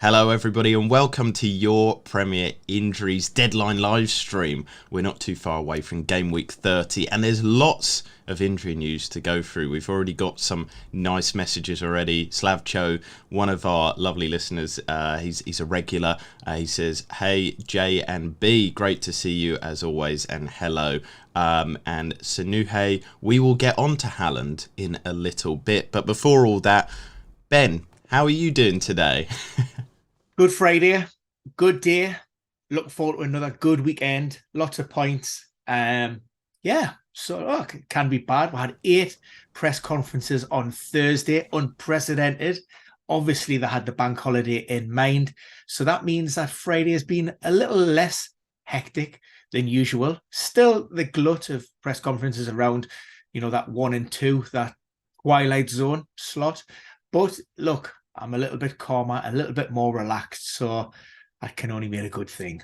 Hello everybody and welcome to your Premier Injuries Deadline live stream. We're not too far away from game week 30 and there's lots of injury news to go through. We've already got some nice messages already. Slavcho, one of our lovely listeners, he's a regular. He says, hey J and B, great to see you as always, and hello. And Sanuhe, we will get on to Haaland in a little bit. But before all that, Ben, how are you doing today? Good Friday, good day. Looking forward to another good weekend. Lots of points. So it can be bad. We had 8 press conferences on Thursday, unprecedented. Obviously, they had the bank holiday in mind. So that means that Friday has been a little less hectic than usual. Still the glut of press conferences around, that 1 and 2, that Twilight Zone slot. But look, I'm a little bit calmer, a little bit more relaxed, so that can only mean a good thing.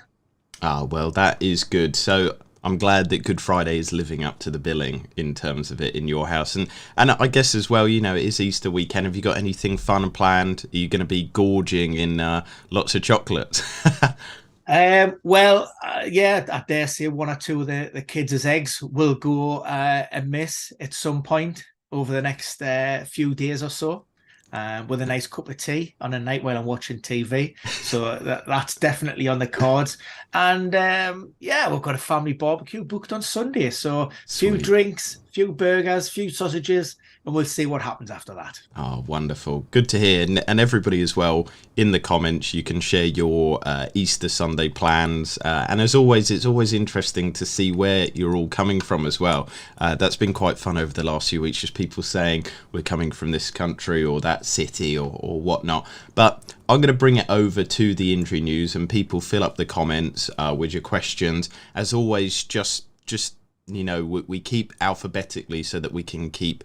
Well, that is good. So I'm glad that Good Friday is living up to the billing in terms of it in your house. And I guess as well, it is Easter weekend. Have you got anything fun planned? Are you going to be gorging in lots of chocolates? I dare say 1 or 2 of the kids' eggs will go amiss at some point over the next few days or so. With a nice cup of tea on a night while I'm watching TV. So that's definitely on the cards. And we've got a family barbecue booked on Sunday. So a few drinks, a few burgers, a few sausages, and we'll see what happens after that. Oh, wonderful. Good to hear. And everybody as well, in the comments, you can share your Easter Sunday plans. And as always, it's always interesting to see where you're all coming from as well. That's been quite fun over the last few weeks, just people saying we're coming from this country or that city or whatnot. But I'm going to bring it over to the injury news and people fill up the comments with your questions. As always, just we keep alphabetically so that we can keep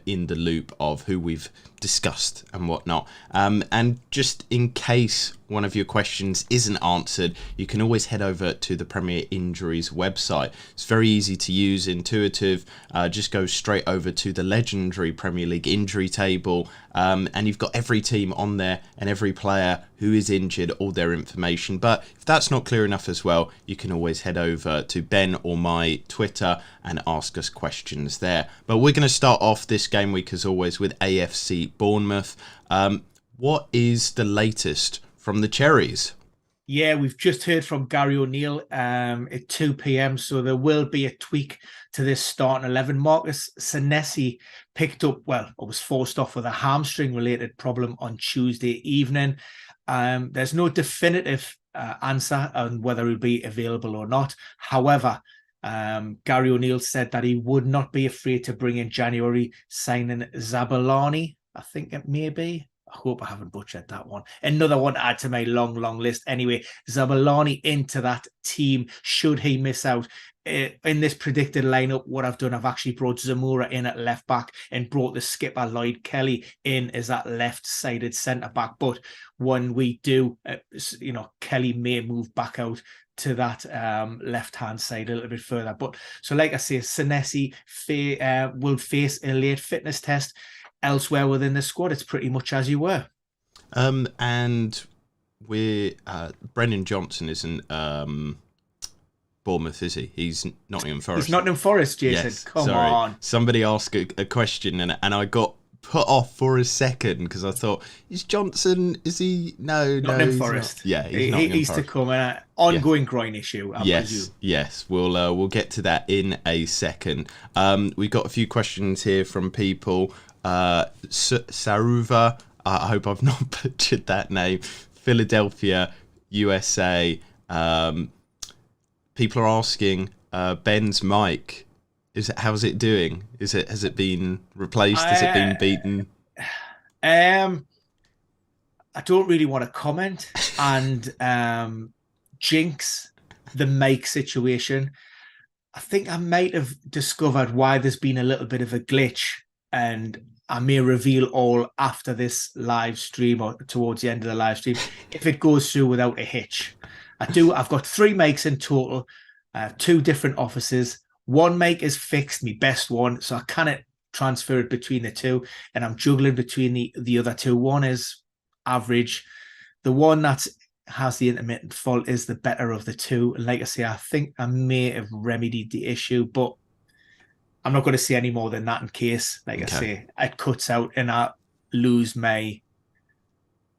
in the loop of who we've discussed and whatnot. And just in case one of your questions isn't answered, you can always head over to the Premier Injuries website. It's very easy to use, intuitive. Just go straight over to the legendary Premier League injury table, and you've got every team on there and every player who is injured, all their information. But if that's not clear enough as well, you can always head over to Ben or my Twitter and ask us questions there. But we're going to start off this game week as always with AFC Bournemouth. What is the latest from the Cherries? Yeah, we've just heard from Gary O'Neill at 2 p.m. So there will be a tweak to this starting 11. Marcus Senesi picked up, was forced off with a hamstring related problem on Tuesday evening. There's no definitive answer on whether he'll be available or not. However, Gary O'Neill said that he would not be afraid to bring in January signing Zabalani, I think it may be. I hope I haven't butchered that one. Another one to add to my long list. Anyway, Zabalani into that team should he miss out. In this predicted lineup, what I've done, I've actually brought Zamora in at left back and brought the skipper Lloyd Kelly in as that left-sided centre back. But when we do, Kelly may move back out to that left-hand side a little bit further. But so, like I say, Senesi will face a late fitness test. Elsewhere within the squad, it's pretty much as you were. And we're Brennan Johnson isn't Bournemouth, is he? He's Nottingham Forest. He's Nottingham Forest, Jason. Yes, Come on. Somebody asked a question and I got put off for a second because I thought, is Johnson, is he? No, Nottingham Forest. Not. Yeah, he's to come. An ongoing groin issue, I presume. Yes. We'll get to that in a second. We've got a few questions here from people. Saruva, I hope I've not butchered that name. Philadelphia, USA. People are asking Ben's mic. How's it doing? Has it been replaced? Has it been beaten? I don't really want to comment and jinx the mic situation. I think I might have discovered why there's been a little bit of a glitch, and I may reveal all after this live stream or towards the end of the live stream if it goes through without a hitch. I've got 3 mics in total, 2 different offices. One mic is fixed, my best one, so I cannot transfer it between the 2, and I'm juggling between the other 2. One is average, The one that has the intermittent fault is the better of the two. And like I say, I think I may have remedied the issue, but I'm not going to say any more than that in case, like I say, it cuts out and I lose May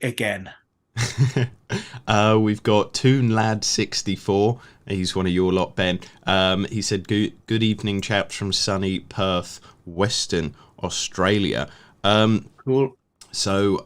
again. We've got Toon Lad 64. He's one of your lot, Ben. He said, good evening, chaps from sunny Perth, Western Australia. Cool. So,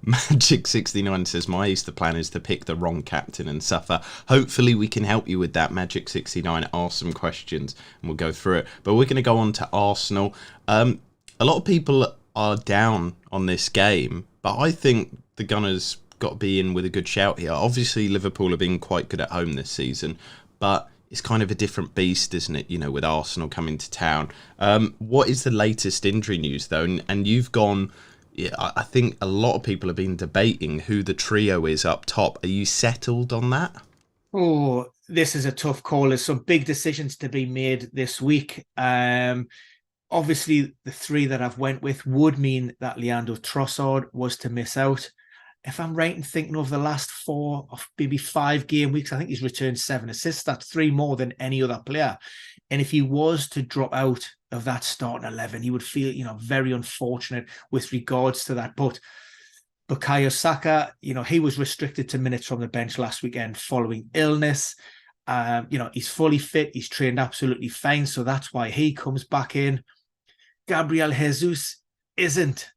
Magic 69 says, my Easter plan is to pick the wrong captain and suffer. Hopefully we can help you with that. Magic 69 ask some questions and we'll go through it. But we're going to go on to Arsenal. A lot of people are down on this game, but I think the Gunners got to be in with a good shout here. Obviously Liverpool have been quite good at home this season, but it's kind of a different beast, isn't it? You know, with Arsenal coming to town. What is the latest injury news though? And you've gone... Yeah, I think a lot of people have been debating who the trio is up top. Are you settled on that? Oh, this is a tough call. There's some big decisions to be made this week. Obviously, the three that I've went with would mean that Leandro Trossard was to miss out. If I'm right in thinking of the last 4 or maybe 5 game weeks, I think he's returned 7 assists. That's 3 more than any other player. And if he was to drop out of that starting 11, he would feel, very unfortunate with regards to that. But Bukayo Saka, he was restricted to minutes from the bench last weekend following illness. He's fully fit. He's trained absolutely fine. So that's why he comes back in. Gabriel Jesus isn't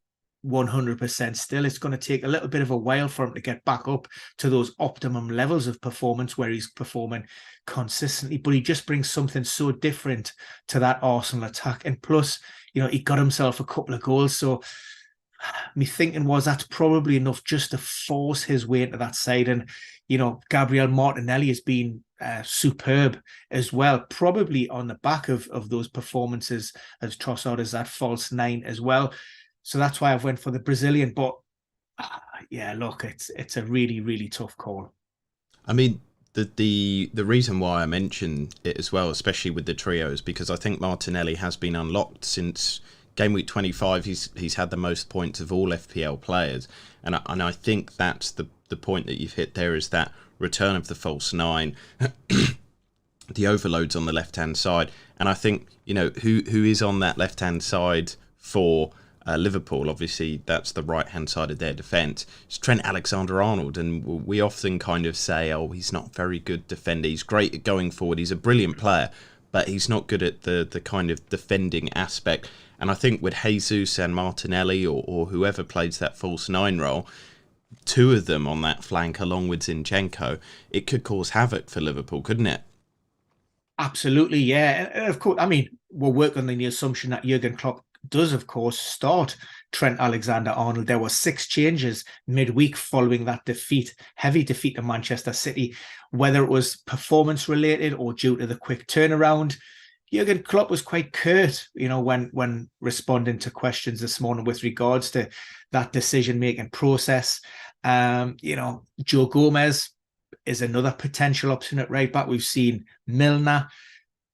100% still. It's going to take a little bit of a while for him to get back up to those optimum levels of performance where he's performing consistently, but he just brings something so different to that Arsenal attack. And plus, he got himself a couple of goals. So me thinking was that's probably enough just to force his way into that side. And, Gabriel Martinelli has been superb as well, probably on the back of those performances as Trossard as that false 9 as well. So that's why I've went for the Brazilian. But look, it's a really, really tough call. I mean, the reason why I mention it as well, especially with the trio, is because I think Martinelli has been unlocked since game week 25. He's had the most points of all FPL players, and I think that's the point that you've hit there, is that return of the false 9, the overloads on the left hand side, and I think who is on that left hand side for Liverpool, obviously that's the right hand side of their defence. It's Trent Alexander-Arnold, and we often kind of say, oh, he's not very good defender. He's great at going forward. He's a brilliant player, but he's not good at the kind of defending aspect. And I think with Jesus and Martinelli or whoever plays that false 9 role, 2 of them on that flank along with Zinchenko, it could cause havoc for Liverpool, couldn't it? Absolutely, yeah. And of course, I mean, we're working on the assumption that Jurgen Klopp does, of course, start Trent Alexander-Arnold. There were 6 changes midweek following that heavy defeat to Manchester City, whether it was performance-related or due to the quick turnaround. Jurgen Klopp was quite curt, when responding to questions this morning with regards to that decision-making process. Joe Gomez is another potential option at right back. We've seen Milner.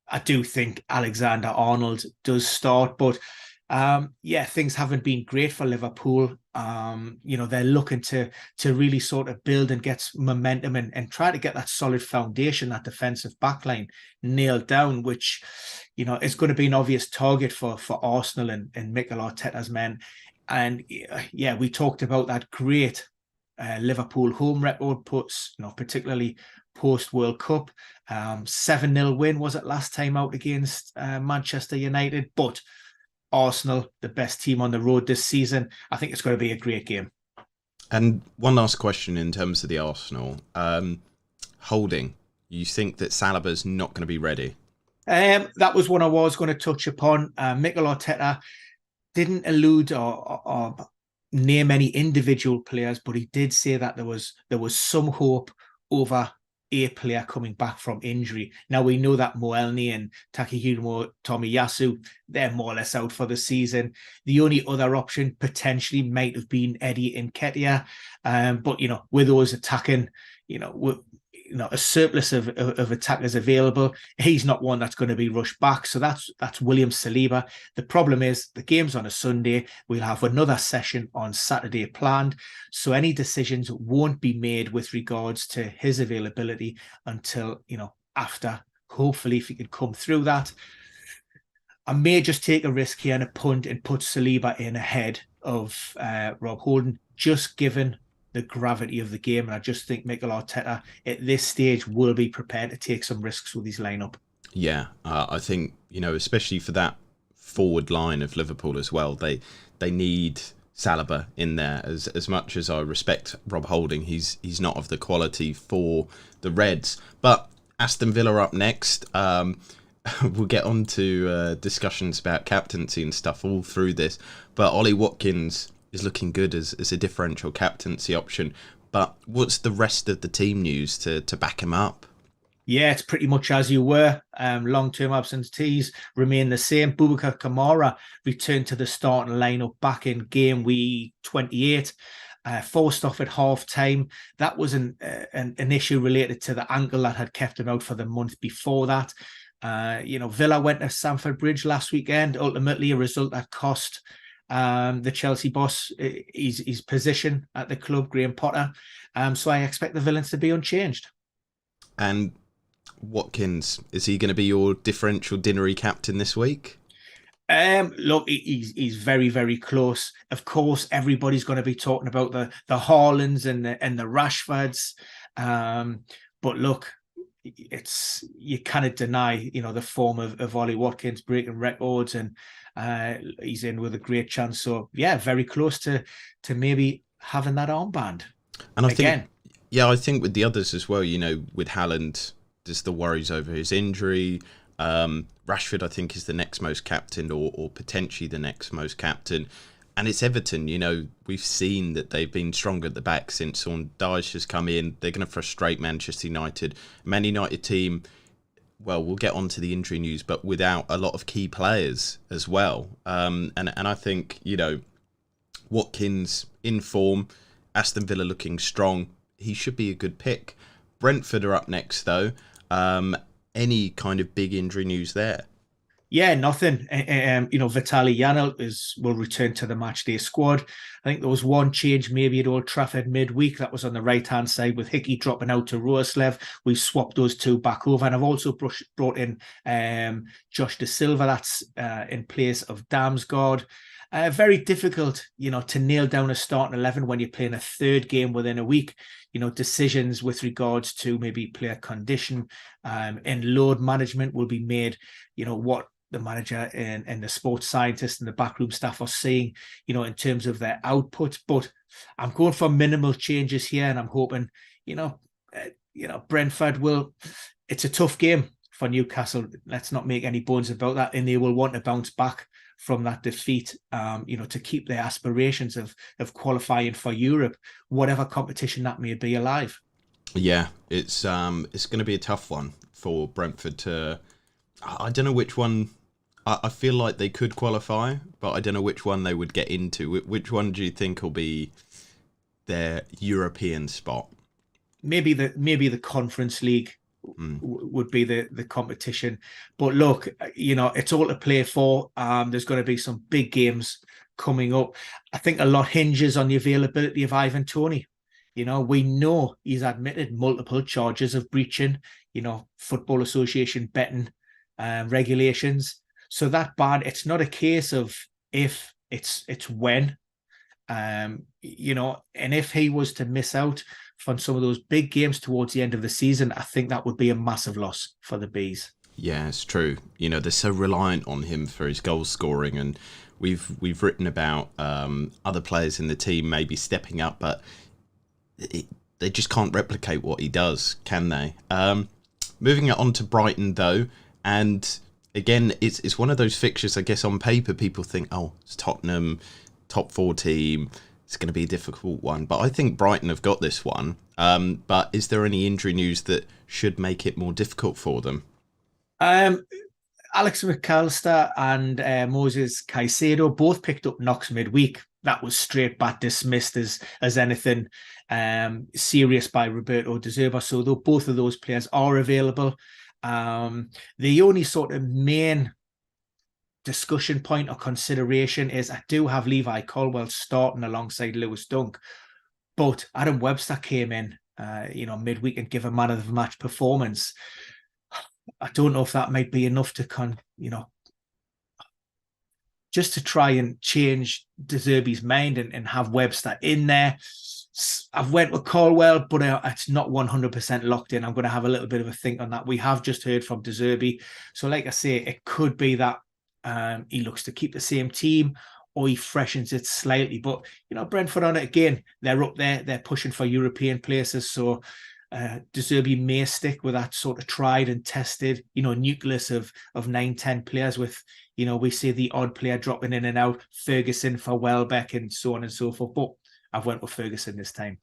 I do think Alexander-Arnold does start, but things haven't been great for Liverpool. They're looking to really sort of build and get momentum and try to get that solid foundation, that defensive backline nailed down, which, is going to be an obvious target for Arsenal and Mikel Arteta's men. And we talked about that great Liverpool home record puts, particularly post World Cup. 7-0 win was it last time out against Manchester United, but Arsenal, the best team on the road this season. I think it's going to be a great game. And one last question in terms of the Arsenal. Holding, you think that Saliba's not going to be ready? That was one I was going to touch upon. Mikel Arteta didn't allude or name any individual players, but he did say that there was some hope over a player coming back from injury. Now we know that Moelny and Takehiro Tomiyasu, they're more or less out for the season. The only other option potentially might have been Eddie Nketiah. But with those attacking, a surplus of attackers available. He's not one that's going to be rushed back. So that's William Saliba. The problem is the game's on a Sunday. We'll have another session on Saturday planned. So any decisions won't be made with regards to his availability until, after, hopefully, if he can come through that. I may just take a risk here and a punt and put Saliba in ahead of Rob Holding, just given the gravity of the game. And I just think Mikel Arteta at this stage will be prepared to take some risks with his lineup. Yeah, I think, especially for that forward line of Liverpool as well, they need Saliba in there. As much as I respect Rob Holding, he's not of the quality for the Reds. But Aston Villa up next. We'll get on to discussions about captaincy and stuff all through this. But Ollie Watkins is looking good as a differential captaincy option. But what's the rest of the team news to back him up? Yeah, it's pretty much as you were. Long-term absentees remain the same. Boubacar Kamara returned to the starting lineup back in game week 28. Forced off at half-time. That was an issue related to the ankle that had kept him out for the month before that. Villa went to Stamford Bridge last weekend. Ultimately, a result that cost the Chelsea boss his position at the club, Graham Potter. So I expect the villains to be unchanged. And Watkins, is he going to be your differential Dinnery captain this week? Look, he's very, very close. Of course, everybody's going to be talking about the Haalands and the Rashfords. But look, you cannot deny, the form of Ollie Watkins breaking records, and he's in with a great chance. So yeah, very close to maybe having that armband. And I think with the others as well, with Haaland, there's the worries over his injury. Rashford, I think, is the next most captained or potentially the next most captain. And it's Everton, we've seen that they've been stronger at the back since Sean Dyche has come in. They're going to frustrate Manchester United. Man United team, well, we'll get on to the injury news, but without a lot of key players as well. And I think, Watkins in form, Aston Villa looking strong. He should be a good pick. Brentford are up next, though. Any kind of big injury news there? Yeah, nothing. Vitaly Janelt will return to the matchday squad. I think there was one change maybe at Old Trafford midweek. That was on the right-hand side with Hickey dropping out to Roerslev. We've swapped those two back over. And I've also brought in Josh Da Silva. That's in place of Damsgaard. Very difficult, to nail down a starting 11 when you're playing a third game within a week. Decisions with regards to maybe player condition and load management will be made. What the manager and the sports scientists and the backroom staff are seeing, in terms of their output. But I'm going for minimal changes here, and I'm hoping, Brentford will. It's a tough game for Newcastle. Let's not make any bones about that, and they will want to bounce back from that defeat, to keep their aspirations of qualifying for Europe, whatever competition that may be, alive. Yeah, it's going to be a tough one for Brentford to. I don't know which one. I feel like they could qualify, but I don't know which one they would get into. Which one do you think will be their European spot? Maybe the Conference League would be the competition. But look, it's all to play for. There's going to be some big games coming up. I think a lot hinges on the availability of Ivan Toney. We know he's admitted multiple charges of breaching, Football Association betting regulations. So that ban, it's not a case of if, it's when. And if he was to miss out from some of those big games towards the end of the season, I think that would be a massive loss for the Bees. Yeah, it's true. They're so reliant on him for his goal scoring, and we've written about other players in the team maybe stepping up, but they just can't replicate what he does, can they? Moving it on to Brighton, though, and again, it's one of those fixtures, I guess, on paper, people think, oh, it's Tottenham, top 4 team, it's going to be a difficult one. But I think Brighton have got this one. But is there any injury news that should make it more difficult for them? Alex McAllister and Moses Caicedo both picked up knocks midweek. that was straight back dismissed as anything serious by Roberto De Zerbi. So though both of those players are available, the only sort of main discussion point or consideration is I do have Levi Colwill starting alongside Lewis Dunk, but Adam Webster came in, midweek and give a man of the match performance. I don't know if that might be enough to just to try and change De Zerbi's mind and have Webster in there. I've went with Colwill, but it's not 100% locked in. I'm going to have a little bit of a think on that. We have just heard from De Zerbi. So like I say, it could be that he looks to keep the same team or he freshens it slightly. But, Brentford on it again, they're up there. They're pushing for European places. So De Zerbi may stick with that sort of tried and tested, nucleus of 9-10 players with, we see the odd player dropping in and out, Ferguson for Welbeck and so on and so forth. But I've went with Ferguson this time.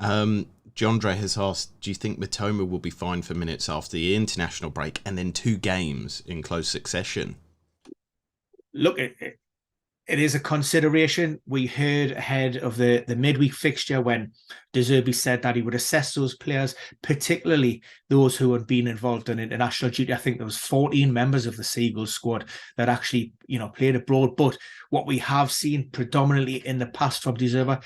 Jandre has asked, do you think Mitoma will be fine for minutes after the international break and then 2 games in close succession? Look, it is a consideration. We heard ahead of the midweek fixture when De Zerbi said that he would assess those players, particularly those who had been involved in international duty. I think there was 14 members of the Seagulls squad that actually, played abroad. But what we have seen predominantly in the past from De Zerbi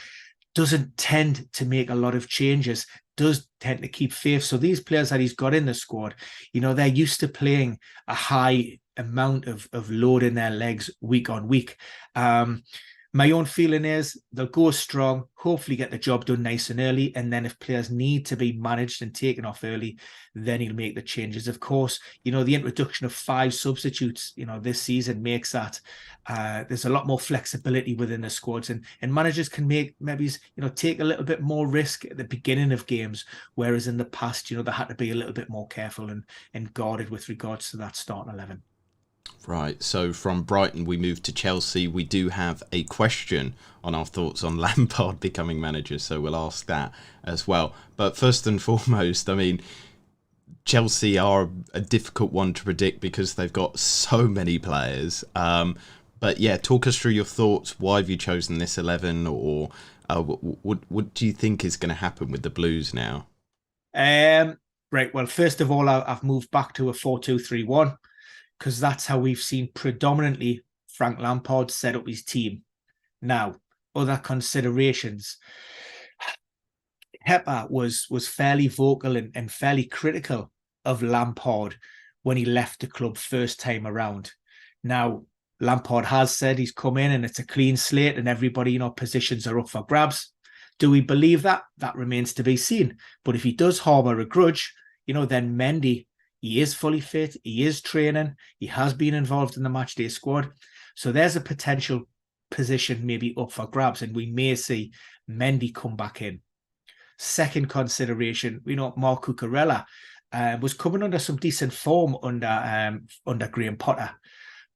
doesn't tend to make a lot of changes, does tend to keep faith. So these players that he's got in the squad, they're used to playing a high amount of load in their legs week on week. My own feeling is they'll go strong, hopefully get the job done nice and early, and then if players need to be managed and taken off early, then he'll make the changes. Of course, the introduction of 5 substitutes, this season makes that there's a lot more flexibility within the squads, and managers can maybe take a little bit more risk at the beginning of games, whereas in the past, they had to be a little bit more careful and guarded with regards to that starting 11. Right, so from Brighton we move to Chelsea. We do have a question on our thoughts on Lampard becoming manager, so we'll ask that as well. But first and foremost, Chelsea are a difficult one to predict because they've got so many players. But yeah, talk us through your thoughts. Why have you chosen this 11, or what do you think is going to happen with the Blues now? Right, well, first of all, I've moved back to a 4-2-3-1. Because that's how we've seen predominantly Frank Lampard set up his team. Now, other considerations. Kepa was fairly vocal and fairly critical of Lampard when he left the club first time around. Now, Lampard has said he's come in and it's a clean slate and everybody, positions are up for grabs. Do we believe that? That remains to be seen. But if he does harbour a grudge, then Mendy, he is fully fit. He is training. He has been involved in the matchday squad. So there's a potential position maybe up for grabs, and we may see Mendy come back in. Second consideration, Marc Cucurella was coming under some decent form under Graham Potter.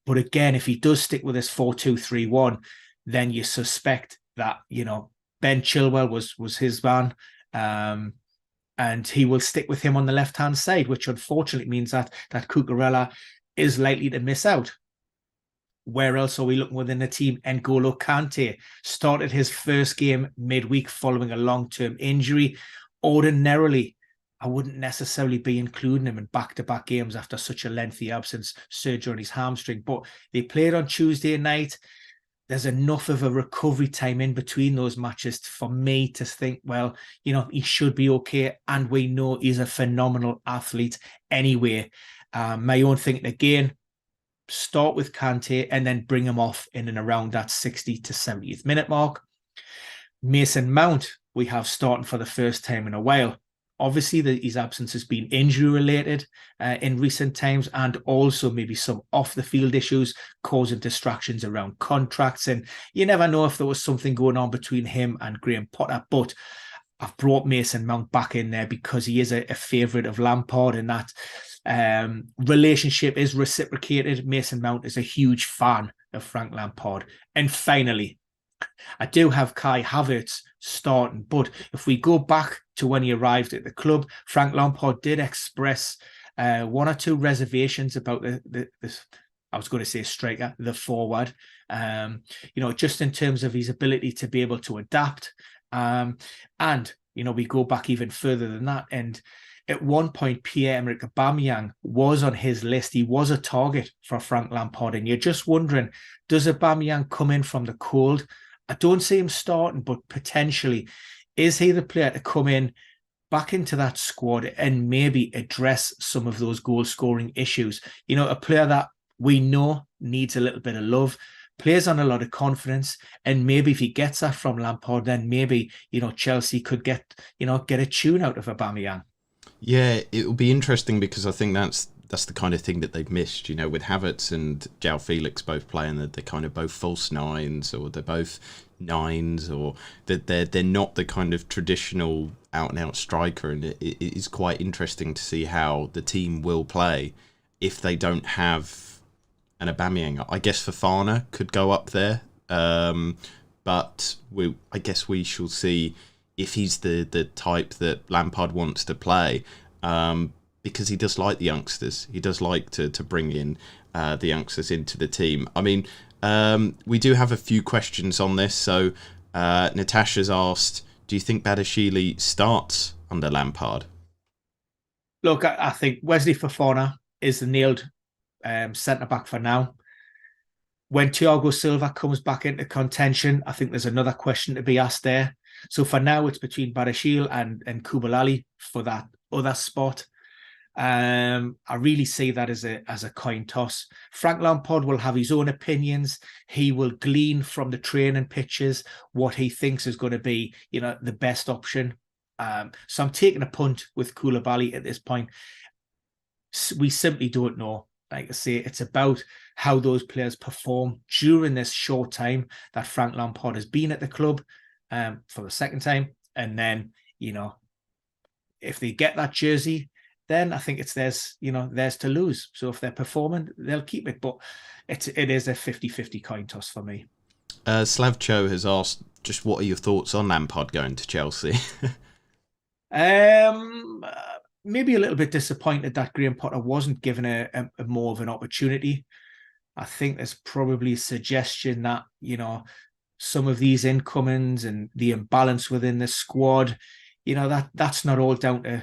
But again, if he does stick with this 4-2-3-1, then you suspect that, Ben Chilwell was his man. And he will stick with him on the left-hand side, which unfortunately means that Cucurella is likely to miss out. Where else are we looking within the team? N'Golo Kante started his first game midweek following a long-term injury. Ordinarily, I wouldn't necessarily be including him in back-to-back games after such a lengthy absence, surgery on his hamstring. But they played on Tuesday night. There's enough of a recovery time in between those matches for me to think, well, he should be okay. And we know he's a phenomenal athlete anyway. My own thinking again, start with Kante and then bring him off in and around that 60 to 70th minute mark. Mason Mount, we have starting for the first time in a while. Obviously, his absence has been injury-related in recent times, and also maybe some off-the-field issues causing distractions around contracts. And you never know if there was something going on between him and Graham Potter. But I've brought Mason Mount back in there because he is a favourite of Lampard, and that relationship is reciprocated. Mason Mount is a huge fan of Frank Lampard. And finally, I do have Kai Havertz starting, but if we go back to when he arrived at the club, Frank Lampard did express 1 or 2 reservations about the I was going to say striker, the forward. Just in terms of his ability to be able to adapt. And, we go back even further than that. And at one point, Pierre-Emerick Aubameyang was on his list. He was a target for Frank Lampard. And you're just wondering, does Aubameyang come in from the cold? I don't see him starting, but potentially, is he the player to come in back into that squad and maybe address some of those goal-scoring issues? A player that we know needs a little bit of love, plays on a lot of confidence, and maybe if he gets that from Lampard, then maybe, Chelsea could get a tune out of Aubameyang. Yeah, it will be interesting because I think that's the kind of thing that they've missed, with Havertz and João Felix both playing, that they're kind of both false nines, or they're both nines, or that they're not the kind of traditional out and out striker. And it is quite interesting to see how the team will play if they don't have an Aubameyang. I guess Fofana could go up there, but I guess we shall see if he's the type that Lampard wants to play, because he does like the youngsters. He does like to bring in the youngsters into the team. I mean, we do have a few questions on this. So Natasha's asked, do you think Badiashile starts under Lampard? Look, I think Wesley Fofana is the nailed centre-back for now. When Thiago Silva comes back into contention, I think there's another question to be asked there. So for now, it's between Badiashile and Koulibaly for that other spot. I really see that as a coin toss. Frank Lampard will have his own opinions. He will glean from the training pitches what he thinks is going to be, the best option. So I'm taking a punt with Koulibaly at this point. We simply don't know. Like I say, it's about how those players perform during this short time that Frank Lampard has been at the club for the second time. And then, if they get that jersey, then I think it's theirs to lose. So if they're performing, they'll keep it. But it is a 50-50 coin toss for me. Slavcho has asked, just what are your thoughts on Lampard going to Chelsea? Maybe a little bit disappointed that Graham Potter wasn't given a more of an opportunity. I think there's probably a suggestion that, some of these incomings and the imbalance within the squad, that's not all down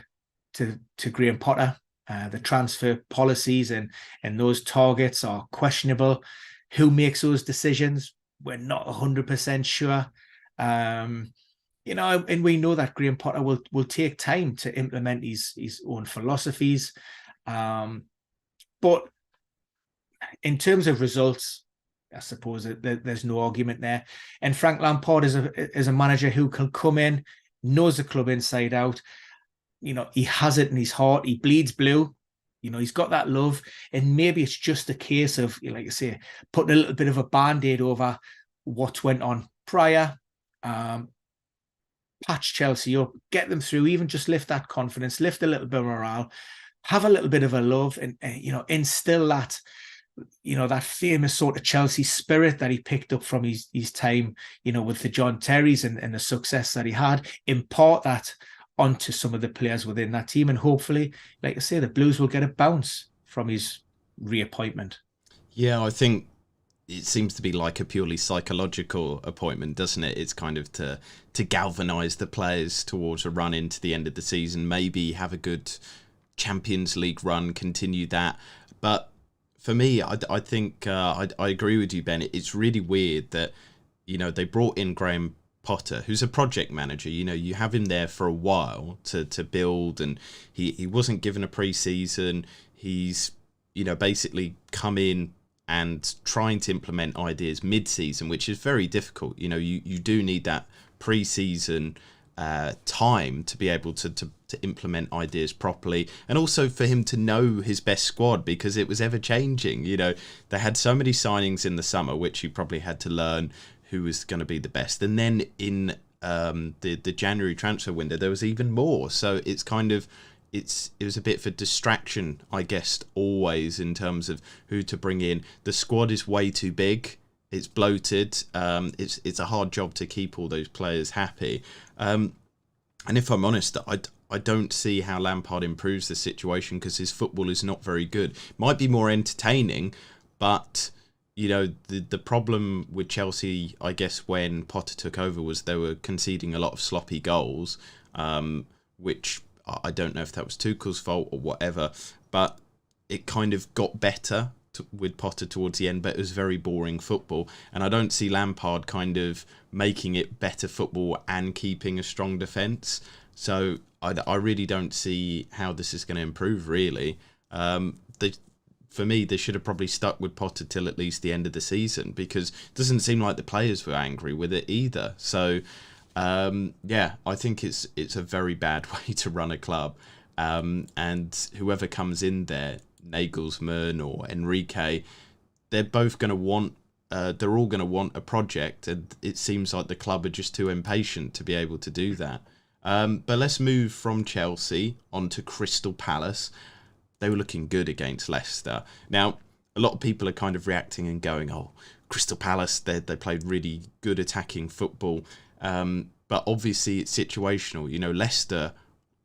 to Graham Potter. The transfer policies and those targets are questionable. Who makes those decisions? We're not 100% sure. And we know that Graham Potter will take time to implement his own philosophies. But in terms of results, I suppose there's no argument there. And Frank Lampard is a manager who can come in, knows the club inside out. He has it in his heart. He bleeds blue. He's got that love. And maybe it's just a case of, like I say, putting a little bit of a Band-Aid over what went on prior. Patch Chelsea up, get them through, even just lift that confidence, lift a little bit of morale, have a little bit of a love, and instill that, that famous sort of Chelsea spirit that he picked up from his time, with the John Terrys and the success that he had, impart that onto some of the players within that team. And hopefully, like I say, the Blues will get a bounce from his reappointment. Yeah, I think it seems to be like a purely psychological appointment, doesn't it? It's kind of to galvanise the players towards a run into the end of the season, maybe have a good Champions League run, continue that. But for me, I think I agree with you, Ben. It's really weird that, they brought in Graham Potter, who's a project manager. You have him there for a while to build, and he wasn't given a pre-season. He's, basically come in and trying to implement ideas mid-season, which is very difficult. You do need that pre-season time to be able to implement ideas properly, and also for him to know his best squad, because it was ever changing. They had so many signings in the summer, which he probably had to learn who was going to be the best, and then in the January transfer window there was even more. So it's kind of it was a bit of a distraction, I guess, always in terms of who to bring in. The squad is way too big. It's bloated. It's a hard job to keep all those players happy. And if I'm honest, I don't see how Lampard improves the situation, because his football is not very good. Might be more entertaining, But the problem with Chelsea, I guess, when Potter took over was they were conceding a lot of sloppy goals, which I don't know if that was Tuchel's fault or whatever, but it kind of got better with Potter towards the end, but it was very boring football. And I don't see Lampard kind of making it better football and keeping a strong defence. So I really don't see how this is going to improve, really. For me, they should have probably stuck with Potter till at least the end of the season, because it doesn't seem like the players were angry with it either. So, I think it's a very bad way to run a club. And whoever comes in there, Nagelsmann or Enrique, they're both going to want, they're all going to want a project, and it seems like the club are just too impatient to be able to do that. But let's move from Chelsea on to Crystal Palace. They were looking good against Leicester. Now, a lot of people are kind of reacting and going, oh, Crystal Palace, they played really good attacking football. But obviously it's situational. Leicester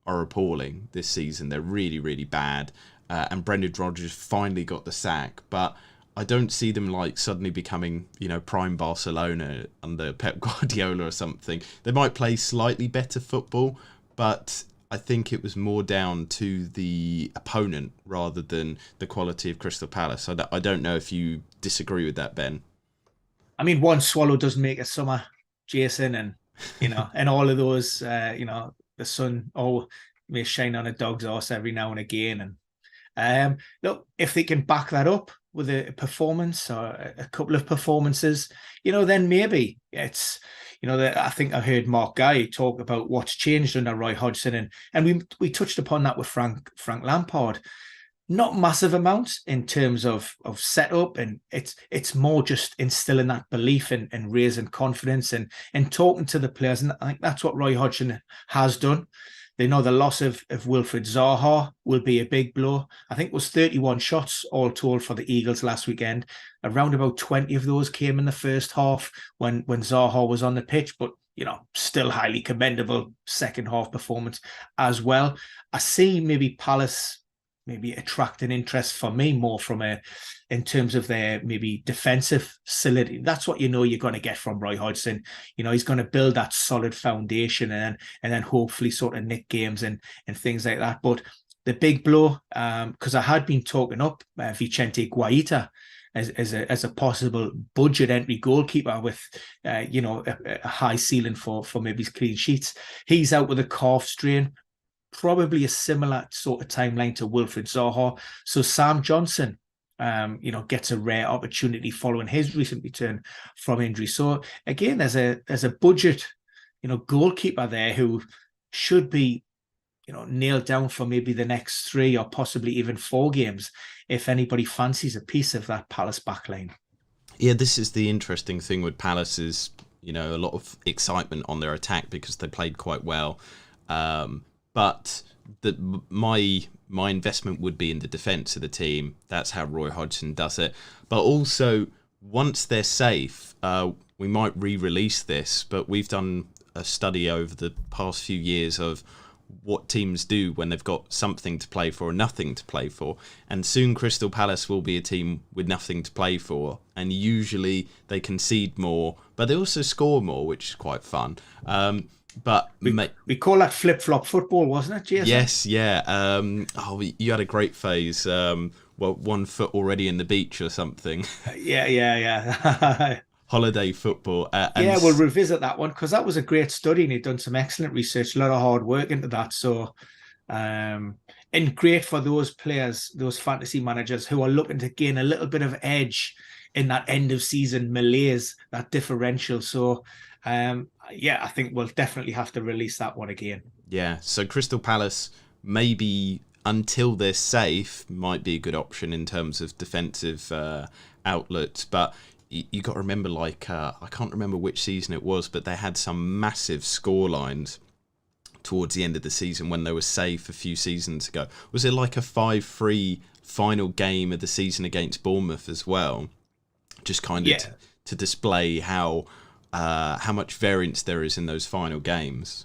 are appalling this season. They're really, really bad. And Brendan Rodgers finally got the sack. But I don't see them suddenly becoming, prime Barcelona under Pep Guardiola or something. They might play slightly better football, but I think it was more down to the opponent rather than the quality of Crystal Palace. I don't know if you disagree with that, Ben. I mean, one swallow doesn't make a summer, Jason, and and all of those, the sun may shine on a dog's arse every now and again. And look, if they can back that up with a performance or a couple of performances, then maybe it's. I think I heard Mark Guy talk about what's changed under Roy Hodgson, and we touched upon that with Frank Lampard. Not massive amounts in terms of setup, and it's more just instilling that belief and raising confidence and talking to the players, and I think that's what Roy Hodgson has done. They know the loss of Wilfried Zaha will be a big blow. I think it was 31 shots all told for the Eagles last weekend. Around about 20 of those came in the first half when Zaha was on the pitch, but still highly commendable second half performance as well. I see maybe Palace maybe attracting interest for me more in terms of their maybe defensive solidity. That's what you're going to get from Roy Hodgson. He's going to build that solid foundation and then hopefully sort of nick games and things like that. But the big blow, because I had been talking up Vicente Guaita as a possible budget entry goalkeeper with a high ceiling for maybe clean sheets. He's out with a calf strain. Probably a similar sort of timeline to Wilfried Zaha. So Sam Johnson, gets a rare opportunity following his recent return from injury. So again, there's a budget, goalkeeper there who should be, nailed down for maybe the next 3 or possibly even 4 games if anybody fancies a piece of that Palace backline. Yeah, this is the interesting thing with Palace is, a lot of excitement on their attack because they played quite well. But my investment would be in the defence of the team. That's how Roy Hodgson does it. But also, once they're safe, we might re-release this, but we've done a study over the past few years of what teams do when they've got something to play for or nothing to play for. And soon Crystal Palace will be a team with nothing to play for. And usually they concede more, but they also score more, which is quite fun. But we call that flip-flop football, wasn't it, Jason? Yes, yeah. You had a great phase. 1 foot already in the beach or something. Yeah. Holiday football. We'll revisit that one because that was a great study and he'd done some excellent research, a lot of hard work into that. So, and great for those players, those fantasy managers who are looking to gain a little bit of edge in that end of season malaise, that differential. So, I think we'll definitely have to release that one again. Yeah, so Crystal Palace, maybe until they're safe, might be a good option in terms of defensive outlets. But you got to remember, I can't remember which season it was, but they had some massive score lines towards the end of the season when they were safe a few seasons ago. Was it like a 5-3 final game of the season against Bournemouth as well? Just kind of to display how much variance there is in those final games.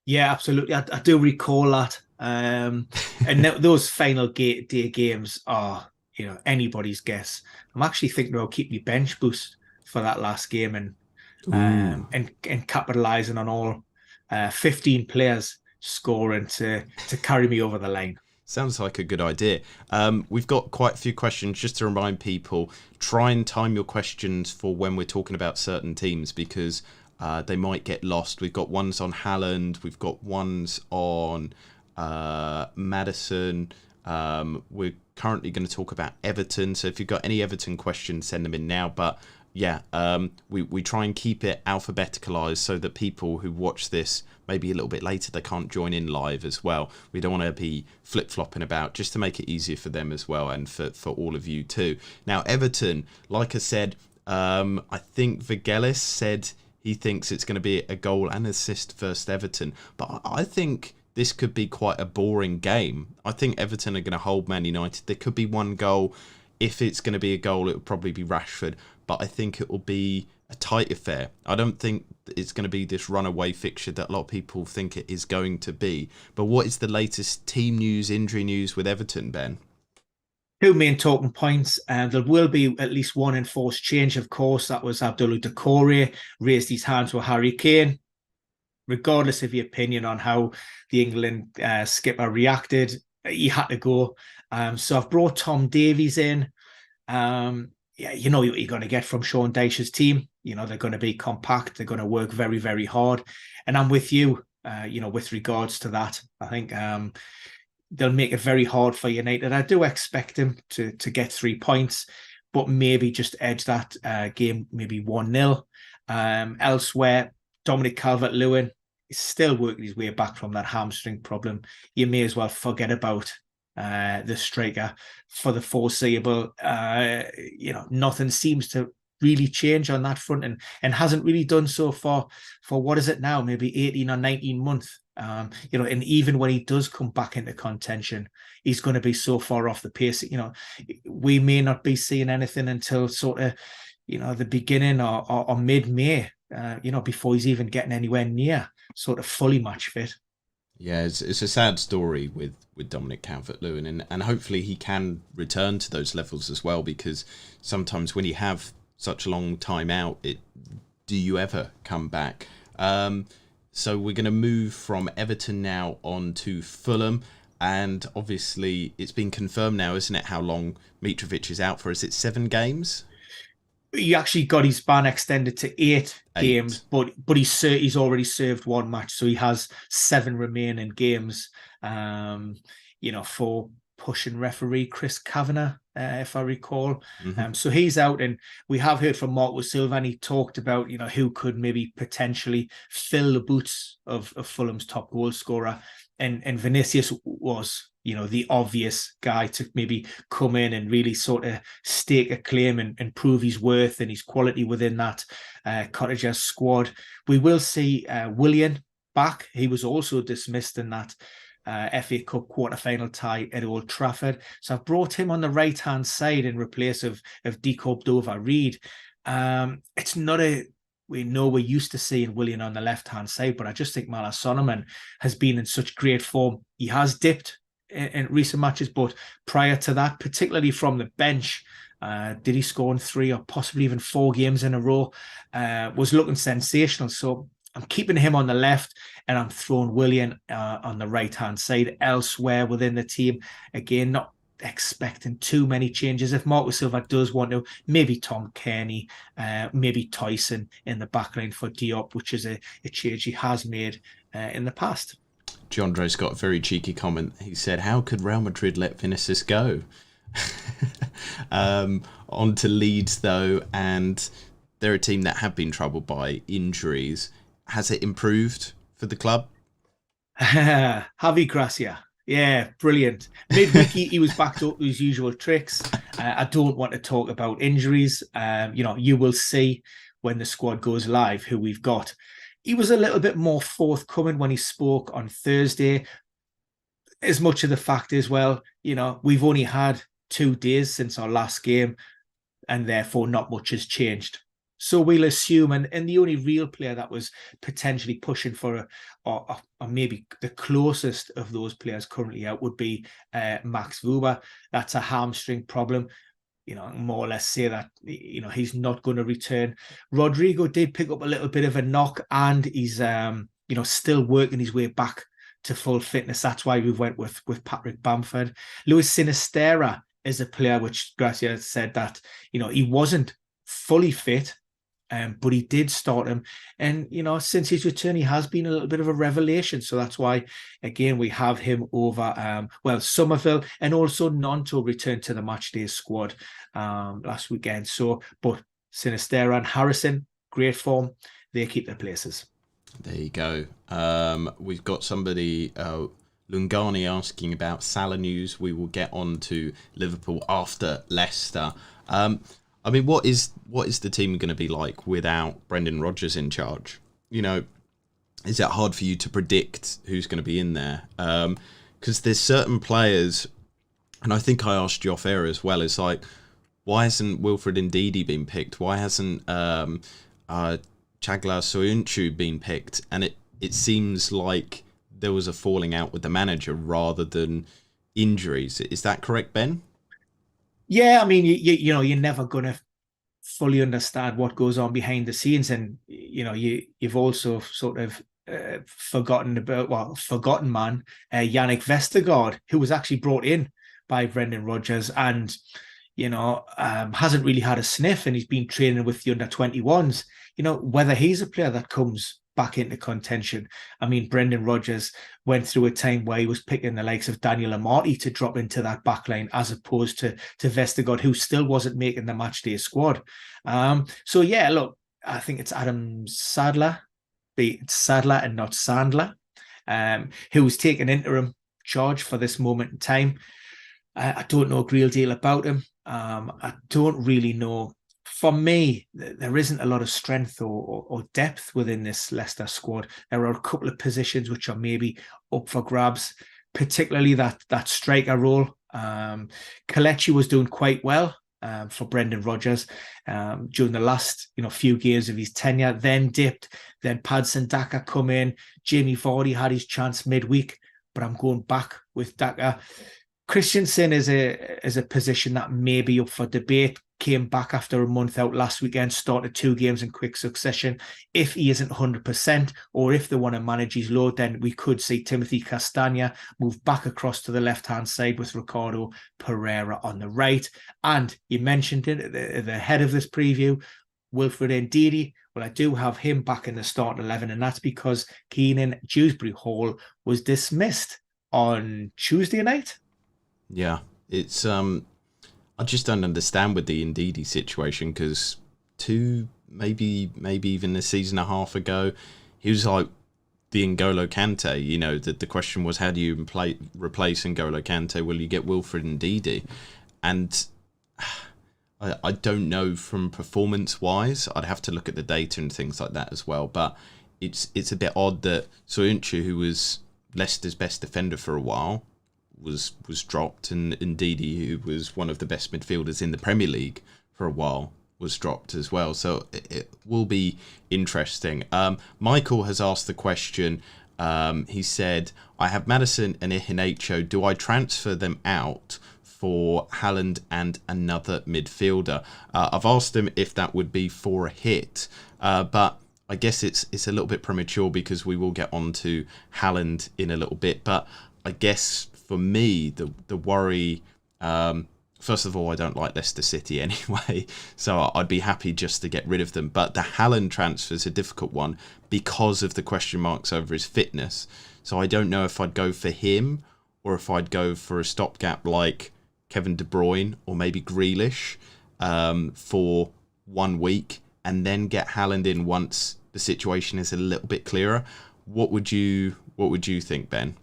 Yeah, absolutely. I do recall that. And those final day games are anybody's guess. I'm actually thinking I'll keep my bench boost for that last game and capitalising on all 15 players scoring to carry me over the line. Sounds like a good idea. We've got quite a few questions. Just to remind people, try and time your questions for when we're talking about certain teams, because they might get lost. We've got ones on Haaland. We've got ones on Maddison. We're currently going to talk about Everton. So if you've got any Everton questions, send them in now. But yeah, we try and keep it alphabeticalized so that people who watch this maybe a little bit later, they can't join in live as well. We don't want to be flip-flopping about, just to make it easier for them as well, and for all of you too. Now, Everton, like I said, I think Vigelis said he thinks it's going to be a goal and assist versus Everton. But I think this could be quite a boring game. I think Everton are going to hold Man United. There could be one goal. If it's going to be a goal, it would probably be Rashford. But I think it will be a tight affair. I don't think it's going to be this runaway fixture that a lot of people think it is going to be. But what is the latest team news, injury news with Everton, Ben? Two main talking points. There will be at least one enforced change, of course. That was Abdullah Doucouré raised his hands with Harry Kane. Regardless of your opinion on how the England skipper reacted, he had to go. So I've brought Tom Davies in. You know what you're going to get from Sean Dyche's team. They're going to be compact. They're going to work very, very hard. And I'm with you, with regards to that. I think they'll make it very hard for United. I do expect him to get 3 points, but maybe just edge that game, maybe 1-0. Elsewhere, Dominic Calvert-Lewin is still working his way back from that hamstring problem. You may as well forget about the striker for the foreseeable. Nothing seems to really change on that front, and hasn't really done so for what is it now, maybe 18 or 19 months. And even when he does come back into contention, he's going to be so far off the pace. We may not be seeing anything until sort of the beginning or mid-May, before he's even getting anywhere near sort of fully match fit. Yeah, it's a sad story with Dominic Calvert-Lewin, and hopefully he can return to those levels as well, because sometimes when you have such a long time out, do you ever come back? So we're going to move from Everton now on to Fulham, and obviously it's been confirmed now, isn't it, how long Mitrovic is out for? Is it 7 games? He actually got his ban extended to 8 games, but he's already served 1 match, so he has 7 remaining games. For pushing referee Chris Kavanagh, if I recall. Mm-hmm. So he's out, and we have heard from Marco Silva, and he talked about who could maybe potentially fill the boots of Fulham's top goal scorer, and Vinicius was the obvious guy to maybe come in and really sort of stake a claim and prove his worth and his quality within that Cottagers squad. We will see Willian back. He was also dismissed in that FA Cup quarter-final tie at Old Trafford. So I've brought him on the right-hand side in replace of Dico Dova-Reid. It's not we know we're used to seeing Willian on the left-hand side, but I just think Mala Sonoman has been in such great form. He has dipped in recent matches, but prior to that, particularly from the bench, did he score in 3 or possibly even 4 games in a row, was looking sensational. So I'm keeping him on the left, and I'm throwing Willian on the right-hand side. Elsewhere within the team, again, not expecting too many changes. If Marco Silva does want to, maybe Tom Kearney, maybe Tyson in the backline for Diop, which is a change he has made in the past. John Dre's got a very cheeky comment. He said, how could Real Madrid let Vinicius go? On to Leeds, though, and they're a team that have been troubled by injuries. Has it improved for the club? Javi Gracia. Yeah, brilliant. Midweek, he was back to his usual tricks. I don't want to talk about injuries. You will see when the squad goes live who we've got. He was a little bit more forthcoming when he spoke on Thursday. As much of the fact is, we've only had 2 days since our last game, and therefore not much has changed. So we'll assume, and the only real player that was potentially pushing for or maybe the closest of those players currently out would be Max Wuber. That's a hamstring problem. More or less say that, he's not going to return. Rodrigo did pick up a little bit of a knock, and he's, still working his way back to full fitness. That's why we went with Patrick Bamford. Luis Sinisterra is a player which Gracia said that, he wasn't fully fit, but he did start him. And, since his return, he has been a little bit of a revelation. So that's why, again, we have him over, Somerville, and also Nonto returned to the matchday squad last weekend. So, but Sinisterra and Harrison, great form. They keep their places. There you go. We've got somebody, Lungani, asking about Salah news. We will get on to Liverpool after Leicester. What is the team going to be like without Brendan Rodgers in charge? Is it hard for you to predict who's going to be in there? Because there's certain players, and I think I asked you off air as well, it's like, why hasn't Wilfred Ndidi been picked? Why hasn't Chagla Soyuncu been picked? And it seems like there was a falling out with the manager rather than injuries. Is that correct, Ben? Yeah, you're never going to fully understand what goes on behind the scenes, and you've also sort of forgotten man, Yannick Vestergaard, who was actually brought in by Brendan Rodgers, and hasn't really had a sniff, and he's been training with the under-21s. Whether he's a player that comes back into contention. Brendan Rodgers went through a time where he was picking the likes of Daniel Amati to drop into that backline, as opposed to Vestergaard, who still wasn't making the matchday squad. So yeah, look, I think it's Adam Sadler, it's Sadler and not Sandler, who's taken interim charge for this moment in time. I don't know a great deal about him. I don't really know. For me, there isn't a lot of strength or depth within this Leicester squad. There are a couple of positions which are maybe up for grabs, particularly that striker role. Kelechi was doing quite well for Brendan Rodgers during the last few games of his tenure, then dipped. Then Padson Daka come in. Jamie Vardy had his chance midweek, but I'm going back with Daka. Christensen is a position that may be up for debate. Came back after a month out last weekend, started 2 games in quick succession. If he isn't 100%, or if they want to manage his load, then we could see Timothy Castagna move back across to the left-hand side with Ricardo Pereira on the right. And you mentioned it at the head of this preview, Wilfred Ndidi. Well, I do have him back in the starting 11, and that's because Keenan Dewsbury Hall was dismissed on Tuesday night. Yeah, it's I just don't understand with the Ndidi situation, because maybe even a season and a half ago, he was like the N'Golo Kante. The question was, how do you replace N'Golo Kante? Will you get Wilfred Ndidi? And I don't know from performance-wise. I'd have to look at the data and things like that as well. But it's a bit odd that Soyuncu, who was Leicester's best defender for a while, was dropped, and Ndidi, who was one of the best midfielders in the Premier League for a while, was dropped as well. So it will be interesting. Michael has asked the question. He said, I have Maddison and Iheanacho. Do I transfer them out for Haaland and another midfielder? I've asked him if that would be for a hit, but I guess it's a little bit premature, because we will get on to Haaland in a little bit. But I guess for me, the worry, first of all, I don't like Leicester City anyway, so I'd be happy just to get rid of them. But the Haaland transfer is a difficult one because of the question marks over his fitness. So I don't know if I'd go for him or if I'd go for a stopgap like Kevin De Bruyne or maybe Grealish for 1 week, and then get Haaland in once the situation is a little bit clearer. What would you think, Ben?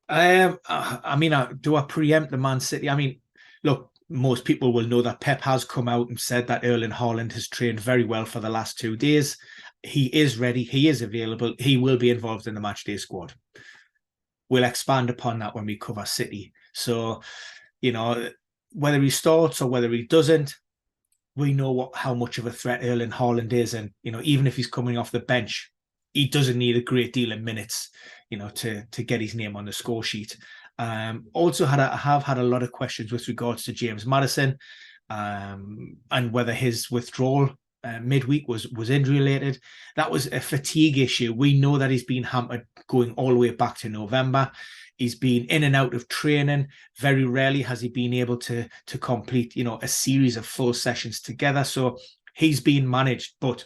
Do I preempt the Man City? Look, most people will know that Pep has come out and said that Erling Haaland has trained very well for the last 2 days. He is ready. He is available. He will be involved in the matchday squad. We'll expand upon that when we cover City. So, whether he starts or whether he doesn't, we know how much of a threat Erling Haaland is, and even if he's coming off the bench, he doesn't need a great deal of minutes, to get his name on the score sheet. Also, have had a lot of questions with regards to James Maddison, and whether his withdrawal midweek was injury related. That was a fatigue issue. We know that he's been hampered going all the way back to November. He's been in and out of training. Very rarely has he been able to complete, a series of full sessions together. So he's been managed. But,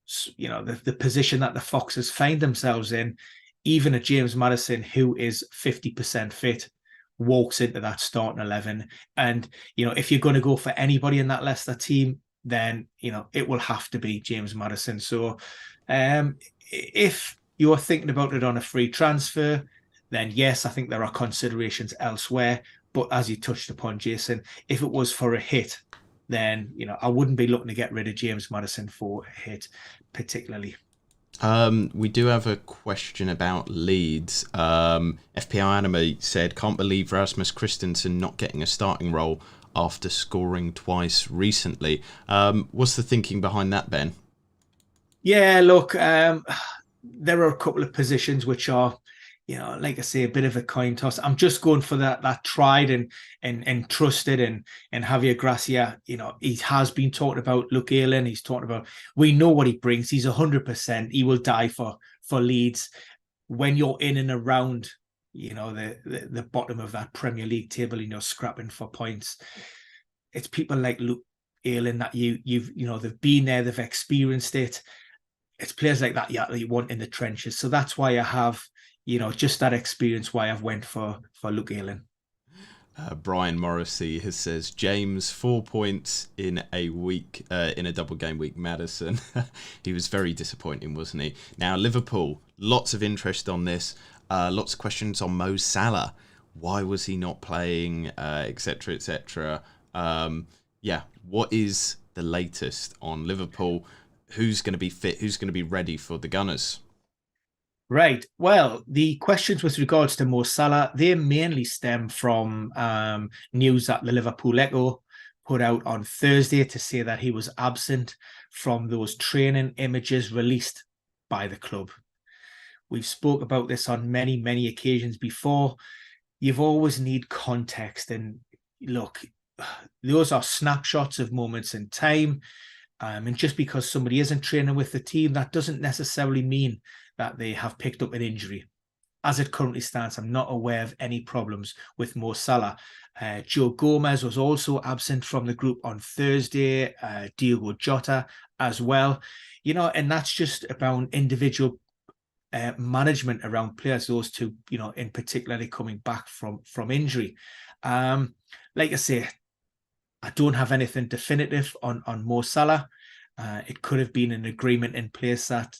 the position that the Foxes find themselves in, even a James Maddison, who is 50% fit, walks into that starting 11. And, if you're going to go for anybody in that Leicester team, then, it will have to be James Maddison. So if you're thinking about it on a free transfer, then yes, I think there are considerations elsewhere. But as you touched upon, Jason, if it was for a hit, then, I wouldn't be looking to get rid of James Maddison for a hit, particularly. We do have a question about Leeds. FPL Anime said, can't believe Rasmus Christensen not getting a starting role after scoring twice recently. What's the thinking behind that, Ben? Yeah, look, there are a couple of positions which are, like I say, a bit of a coin toss. I'm just going for that tried and trusted and Javier Gracia. He has been talked about. Luke Ayling, he's talked about. We know what he brings. He's 100%. He will die for Leeds. When you're in and around, the bottom of that Premier League table, scrapping for points, it's people like Luke Ayling that they've been there, they've experienced it. It's players like that you want in the trenches. So that's why I have, just that experience, why I've went for Luke Ayling. Brian Morrissey says, James, 4 points in a week, in a double game week. Maddison, he was very disappointing, wasn't he? Now, Liverpool, lots of interest on this. Lots of questions on Mo Salah. Why was he not playing, etc., etc. What is the latest on Liverpool? Who's going to be fit? Who's going to be ready for the Gunners? Right. Well, the questions with regards to Mo Salah, they mainly stem from news that the Liverpool Echo put out on Thursday to say that he was absent from those training images released by the club. We've spoke about this on many, many occasions before. You've always need context. And look, those are snapshots of moments in time. And just because somebody isn't training with the team, that doesn't necessarily mean that they have picked up an injury. As it currently stands, I'm not aware of any problems with Mo Salah. Joe Gomez was also absent from the group on Thursday. Diogo Jota as well. And that's just about individual management around players, those two, in particularly coming back from injury. Like I say, I don't have anything definitive on Mo Salah. It could have been an agreement in place that,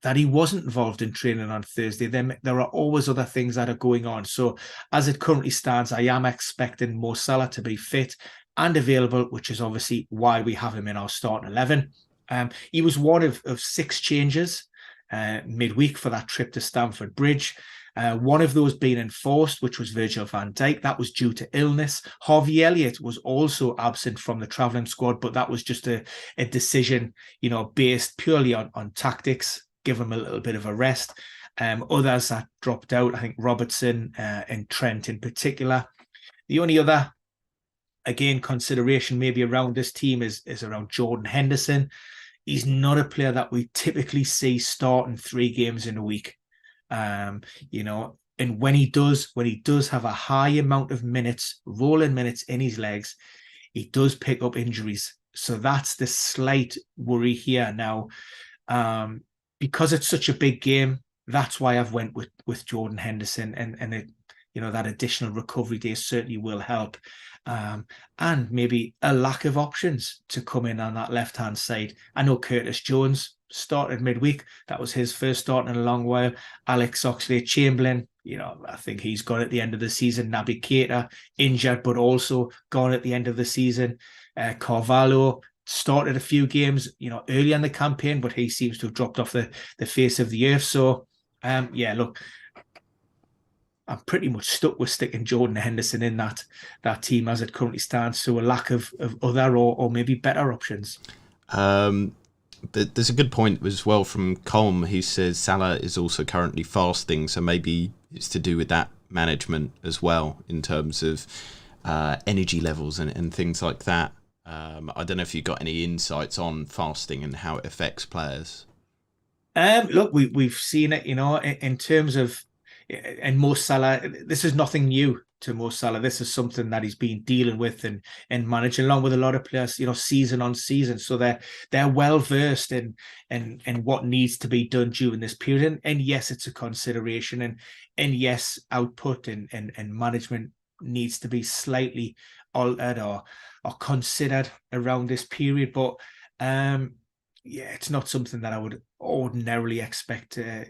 that he wasn't involved in training on Thursday. Then there are always other things that are going on. So as it currently stands, I am expecting Mo Salah to be fit and available, which is obviously why we have him in our starting 11. He was one of 6 changes midweek for that trip to Stamford Bridge. One of those being enforced, which was Virgil van Dijk. That was due to illness. Harvey Elliott was also absent from the travelling squad, but that was just a decision, based purely on tactics, give him a little bit of a rest. Others that dropped out, I think Robertson and Trent in particular. The only other, again, consideration maybe around this team is around Jordan Henderson. He's not a player that we typically see starting 3 games in a week. And when he does have a high amount of minutes, rolling minutes in his legs, he does pick up injuries. So that's the slight worry here now. Because it's such a big game, that's why I've went with Jordan Henderson, and it, that additional recovery day certainly will help. And maybe a lack of options to come in on that left-hand side. I know Curtis Jones started midweek. That was his first start in a long while. Alex Oxlade-Chamberlain, I think he's gone at the end of the season. Naby Keita, injured, but also gone at the end of the season. Carvalho started a few games, early in the campaign, but he seems to have dropped off the face of the earth. So, look, I'm pretty much stuck with sticking Jordan Henderson in that team as it currently stands. So a lack of other or maybe better options. There's a good point as well from Colm. He says Salah is also currently fasting, so maybe it's to do with that management as well in terms of energy levels and things like that. I don't know if you've got any insights on fasting and how it affects players. Look, we've seen it, in terms of, and Mo Salah. This is nothing new to Mo Salah. This is something that he's been dealing with and managing along with a lot of players, season on season. So they're well versed in what needs to be done during this period. And yes, it's a consideration, and yes, output and management needs to be slightly altered or considered around this period. But yeah, it's not something that I would ordinarily expect to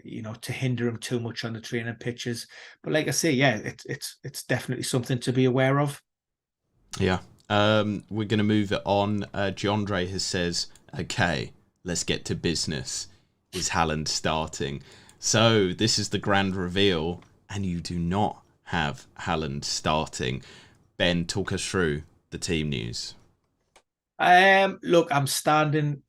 hinder him too much on the training pitches. But like I say, yeah, it's definitely something to be aware of. Yeah. We're going to move it on. Jandre has says, okay, let's get to business. Is Haaland starting? So this is the grand reveal, and you do not have Haaland starting. Ben, talk us through the team news. Look, I'm standing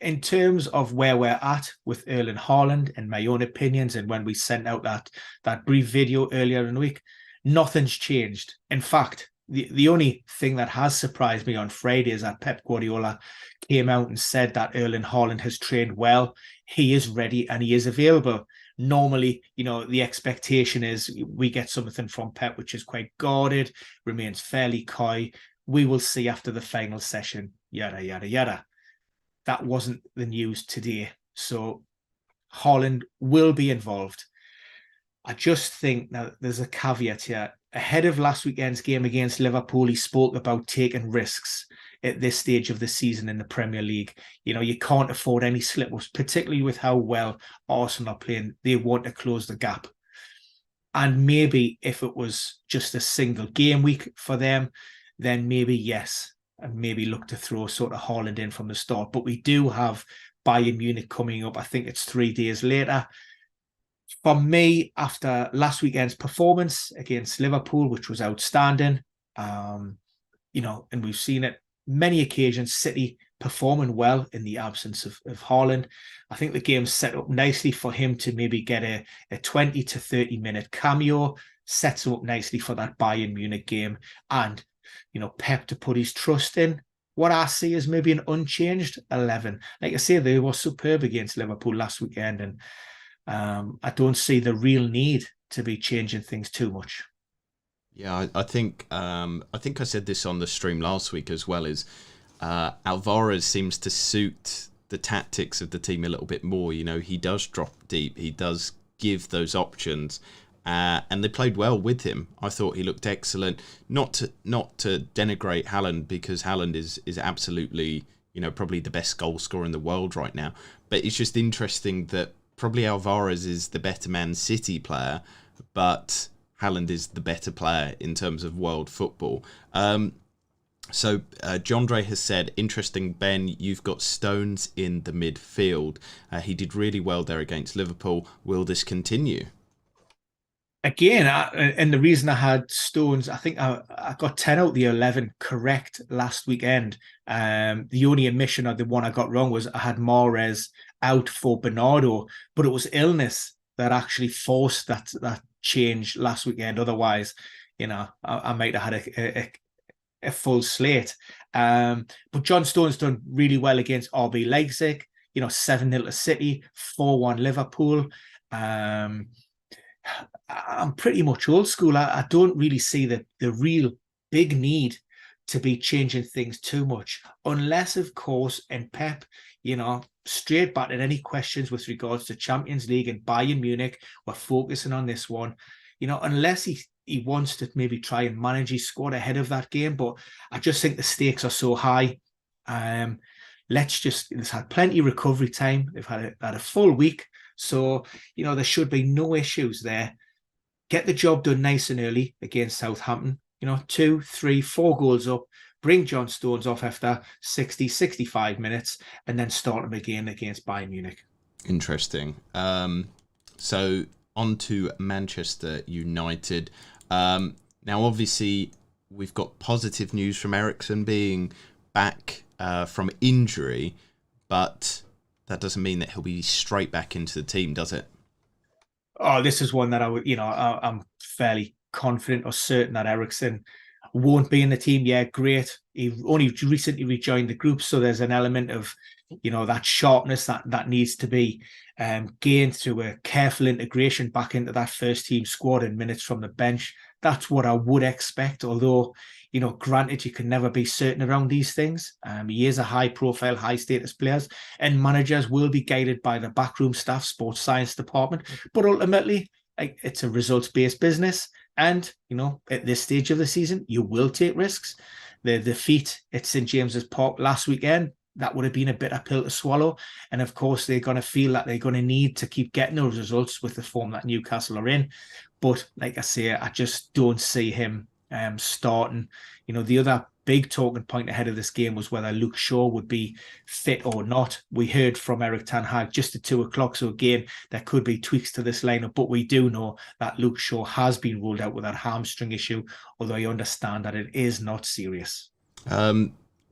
in terms of where we're at with Erling Haaland and my own opinions, and when we sent out that brief video earlier in the week, nothing's changed. In fact, the only thing that has surprised me on Friday is that Pep Guardiola came out and said that Erling Haaland has trained well, he is ready, and he is available. Normally, the expectation is we get something from Pep which is quite guarded, remains fairly coy. We will see after the final session, yada, yada, yada. That wasn't the news today. So Haaland will be involved. I just think now there's a caveat here. Ahead of last weekend's game against Liverpool, he spoke about taking risks at this stage of the season in the Premier League. You can't afford any slip-ups, particularly with how well Arsenal are playing. They want to close the gap. And maybe if it was just a single game week for them, then maybe yes, and maybe look to throw sort of Haaland in from the start. But we do have Bayern Munich coming up. I think it's 3 days later. For me, after last weekend's performance against Liverpool, which was outstanding, and we've seen it many occasions, City performing well in the absence of Haaland. I think the game's set up nicely for him to maybe get a 20 to 30 minute cameo, sets him up nicely for that Bayern Munich game, and Pep to put his trust in what I see as maybe an unchanged 11. Like I say, they were superb against Liverpool last weekend, and I don't see the real need to be changing things too much. Yeah, I think I said this on the stream last week as well. Is Alvarez seems to suit the tactics of the team a little bit more. He does drop deep, he does give those options. And they played well with him. I thought he looked excellent. Not to denigrate Haaland, because Haaland is absolutely, probably the best goal scorer in the world right now. But it's just interesting that probably Alvarez is the better Man City player, but Haaland is the better player in terms of world football. So Jandre has said, interesting, Ben, you've got Stones in the midfield. He did really well there against Liverpool. Will this continue? Again, and the reason I had Stones, I think I got 10 out of the 11 correct last weekend. The only omission of the one I got wrong was I had Mahrez out for Bernardo, but it was illness that actually forced that change last weekend. Otherwise, I might have had a full slate. But John Stones done really well against RB Leipzig, 7-0 to City, 4-1 Liverpool. I'm pretty much old school. I don't really see the real big need to be changing things too much, unless, of course, and Pep, straight back at any questions with regards to Champions League and Bayern Munich, we're focusing on this one, unless he wants to maybe try and manage his squad ahead of that game. But I just think the stakes are so high. It's had plenty of recovery time. They've had a full week. So, there should be no issues there. Get the job done nice and early against Southampton. 2, 3, 4 goals up. Bring John Stones off after 60, 65 minutes, and then start him again against Bayern Munich. Interesting. So On to Manchester United. Now, obviously, we've got positive news from Eriksen being back from injury, but that doesn't mean that he'll be straight back into the team, does it? Oh, this is one that I would, I'm fairly confident or certain that Eriksen won't be in the team. Yeah, great. He only recently rejoined the group, so there's an element of, that sharpness that needs to be gained through a careful integration back into that first team squad in minutes from the bench. That's what I would expect, although, granted, you can never be certain around these things. He is a high-profile, high-status player, and managers will be guided by the backroom staff, sports science department. But ultimately, it's a results-based business. And, at this stage of the season, you will take risks. The defeat at St. James's Park last weekend, that would have been a bitter pill to swallow. And of course, they're going to feel that they're going to need to keep getting those results with the form that Newcastle are in. But like I say, I just don't see him starting. The other big talking point ahead of this game was whether Luke Shaw would be fit or not. We heard from Erik ten Hag just at 2:00. So again, there could be tweaks to this lineup, but we do know that Luke Shaw has been ruled out with that hamstring issue, although I understand that it is not serious.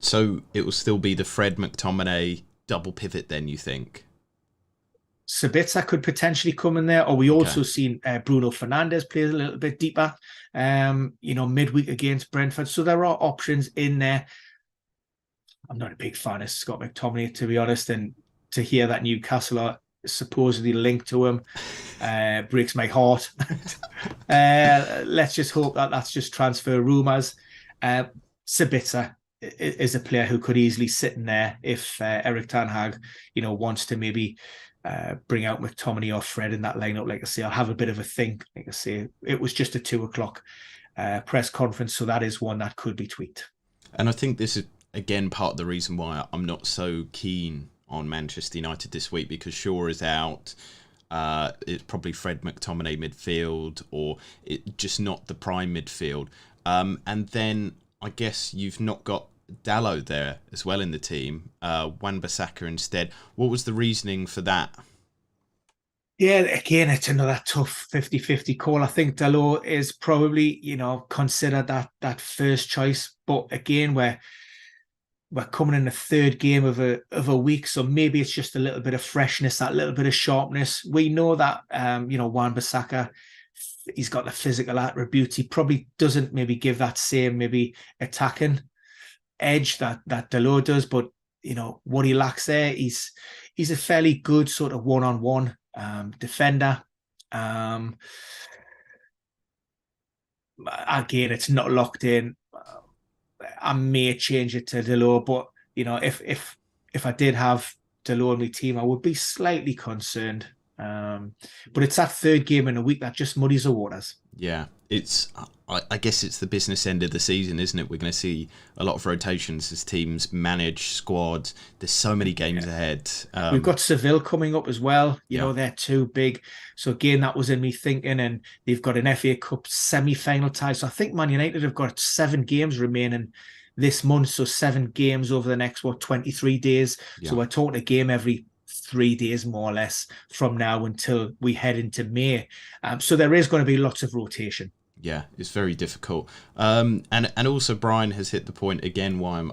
So it will still be the Fred McTominay double pivot then, you think? Sabitzer could potentially come in there, or we also seen Bruno Fernandes play a little bit deeper, midweek against Brentford. So there are options in there. I'm not a big fan of Scott McTominay, to be honest, and to hear that Newcastle are supposedly linked to him breaks my heart. Let's just hope that that's just transfer rumours. Sabitzer is a player who could easily sit in there if Erik ten Hag, wants to maybe bring out McTominay or Fred in that lineup. Like I say, I'll have a bit of a think. Like I say, it was just a 2:00 press conference, so that is one that could be tweaked. And I think this is, again, part of the reason why I'm not so keen on Manchester United this week, because Shaw is out. It's probably Fred McTominay midfield, or it just not the prime midfield. And then I guess you've not got Dalot there as well in the team, Wan-Bissaka instead. What was the reasoning for that? Yeah, again, it's another tough 50-50 call. I think Dalot is probably, considered that first choice. But again, we're coming in the third game of a week, so maybe it's just a little bit of freshness, that little bit of sharpness. We know that, Wan-Bissaka, he's got the physical attributes. He probably doesn't maybe give that same maybe attacking edge that Dalot does, but what he lacks there, he's a fairly good sort of one-on-one defender. Again, it's not locked in. I may change it to Dalot, but if I did have Dalot in my team, I would be slightly concerned. But it's that third game in a week that just muddies the waters. Yeah, I guess it's the business end of the season, isn't it? We're going to see a lot of rotations as teams manage squads. There's so many games ahead. We've got Seville coming up as well. They're too big. So again, that was in me thinking, and they've got an FA Cup semi-final tie. So I think Man United have got 7 games remaining this month. So 7 games over the next, 23 days. Yeah. So we're talking a game every 3 days more or less from now until we head into May. So there is going to be lots of rotation. Yeah, it's very difficult. And also Brian has hit the point again why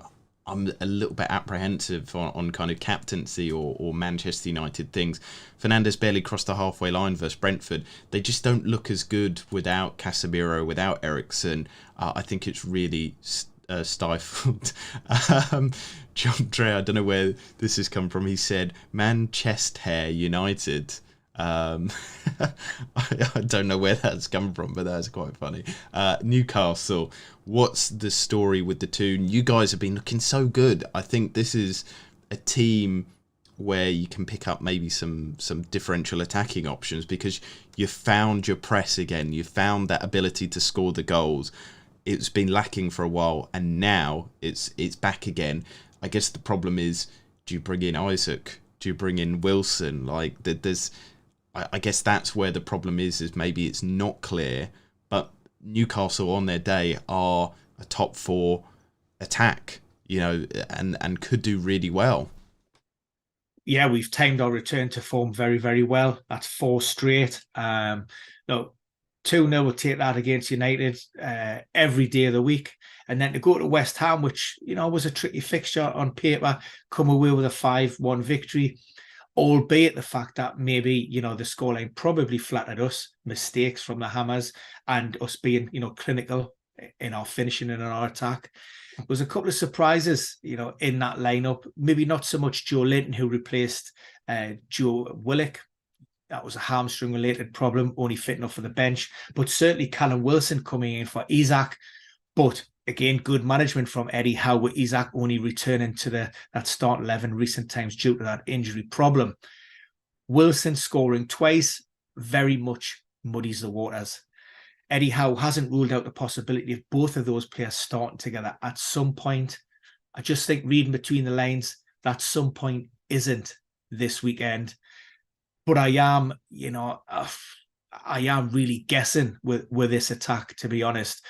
I'm a little bit apprehensive on kind of captaincy or Manchester United things. Fernandes barely crossed the halfway line versus Brentford. They just don't look as good without Casemiro, without Eriksen. I think it's really stifled. John Trey, I don't know where this has come from. He said, "Man, chest hair, United." I don't know where that's come from, but that's quite funny. Newcastle, what's the story with the two? You guys have been looking so good. I think this is a team where you can pick up maybe some differential attacking options because you've found your press again. You've found that ability to score the goals. It's been lacking for a while, and now it's back again. I guess the problem is, do you bring in Isaac? Do you bring in Wilson? Like, there's... I guess that's where the problem is maybe it's not clear, but Newcastle on their day are a top 4 attack, and could do really well. yeah, we've timed our return to form very, very well. That's 4 straight. No, 2-0, we'll take that against United every day of the week. And then to go to West Ham, which, was a tricky fixture on paper, come away with a 5-1 victory, albeit the fact that maybe, the scoreline probably flattered us, mistakes from the Hammers and us being, clinical in our finishing and in our attack. There was a couple of surprises, in that lineup. Maybe not so much Joe Linton, who replaced Joe Willock. That was a hamstring-related problem, only fit enough for the bench. But certainly Callum Wilson coming in for Isak. But again, good management from Eddie Howe, with Isak only returning to that start 11 recent times due to that injury problem. Wilson scoring twice very much muddies the waters. Eddie Howe hasn't ruled out the possibility of both of those players starting together at some point. I just think, reading between the lines, that some point isn't this weekend. But I am, I am really guessing with this attack, to be honest.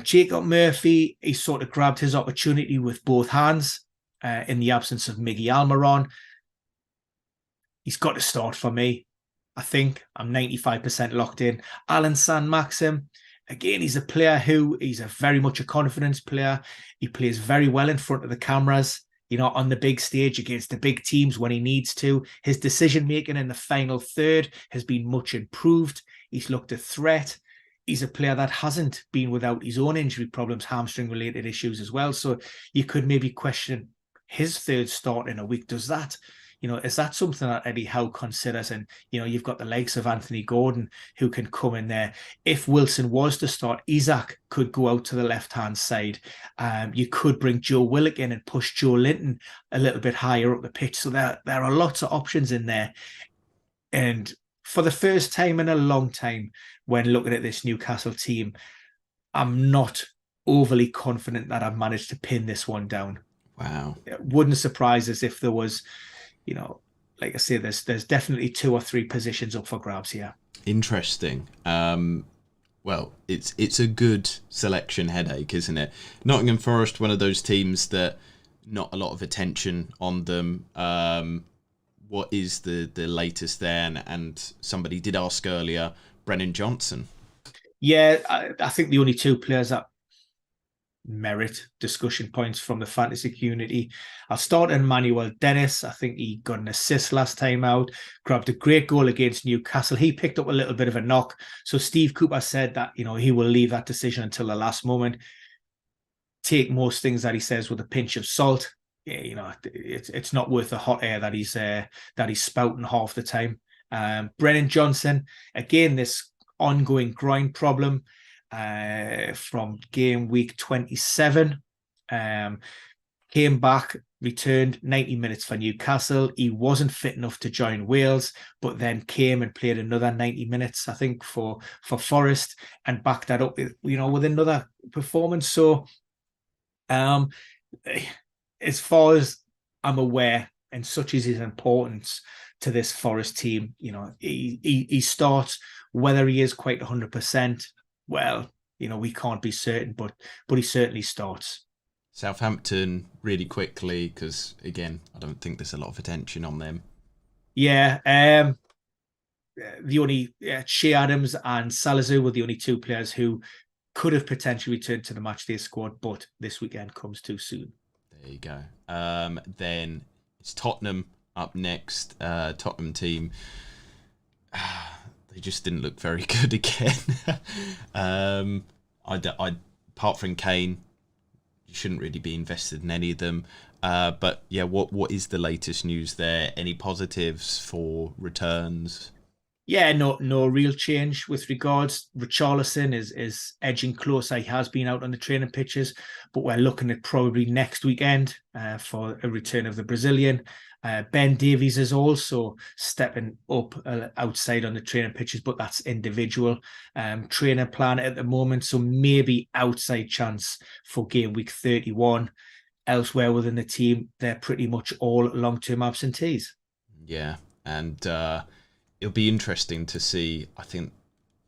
Jacob Murphy, he sort of grabbed his opportunity with both hands in the absence of Miggy Almiron. He's got to start for me. I think I'm 95% locked in. Alan San-Maxim, again, he's a player he's a very much a confidence player. He plays very well in front of the cameras, on the big stage against the big teams when he needs to. His decision-making in the final third has been much improved. He's looked a threat. He's a player that hasn't been without his own injury problems, hamstring-related issues as well. So you could maybe question his third start in a week. Does that, is that something that Eddie Howe considers? And, you've got the likes of Anthony Gordon who can come in there. If Wilson was to start, Isak could go out to the left-hand side. You could bring Joe Willock in and push Joe Linton a little bit higher up the pitch. So there are lots of options in there. And for the first time in a long time, when looking at this Newcastle team, I'm not overly confident that I've managed to pin this one down. Wow. It wouldn't surprise us if there was, like I say, there's definitely 2 or 3 positions up for grabs here. Interesting. Well, it's a good selection headache, isn't it? Nottingham Forest, one of those teams that not a lot of attention on them. What is the latest there? And somebody did ask earlier, Brennan Johnson. Yeah, I think the only 2 players that merit discussion points from the fantasy community. I'll start Emmanuel Dennis. I think he got an assist last time out, grabbed a great goal against Newcastle. He picked up a little bit of a knock. So Steve Cooper said that, he will leave that decision until the last moment. Take most things that he says with a pinch of salt. Yeah, it's not worth the hot air that he's spouting half the time. Brennan Johnson, again, this ongoing groin problem from game week 27. Came back, returned 90 minutes for Newcastle. He wasn't fit enough to join Wales, but then came and played another 90 minutes, I think, for Forest, and backed that up, with another performance. So, as far as I'm aware, and such is his importance to this Forest team, he starts. Whether he is quite 100%, well, we can't be certain, but he certainly starts. Southampton, really quickly, because again, I don't think there's a lot of attention on them. Yeah, the only Shea Adams and Salazar were the only 2 players who could have potentially returned to the matchday squad, but this weekend comes too soon. There you go. Then it's Tottenham up next. Tottenham team. They just didn't look very good again. Apart from Kane, you shouldn't really be invested in any of them. But yeah, what is the latest news there? Any positives for returns? Yeah, no real change with regards. Richarlison is edging closer. He has been out on the training pitches, but we're looking at probably next weekend for a return of the Brazilian. Ben Davies is also stepping up outside on the training pitches, but that's individual training plan at the moment. So maybe outside chance for game week 31. Elsewhere within the team, they're pretty much all long-term absentees. Yeah, and it'll be interesting to see. I think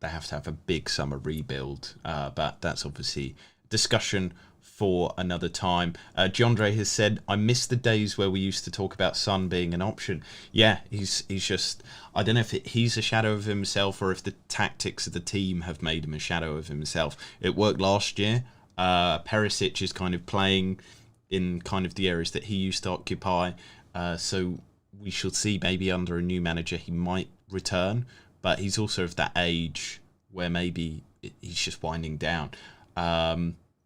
they have to have a big summer rebuild, but that's obviously discussion for another time. Jandre has said, I miss the days where we used to talk about Son being an option. Yeah, he's just, I don't know if he's a shadow of himself or if the tactics of the team have made him a shadow of himself. It worked last year. Perisic is kind of playing in kind of the areas that he used to occupy. So we shall see, maybe under a new manager he might return, but he's also of that age where maybe he's just winding down.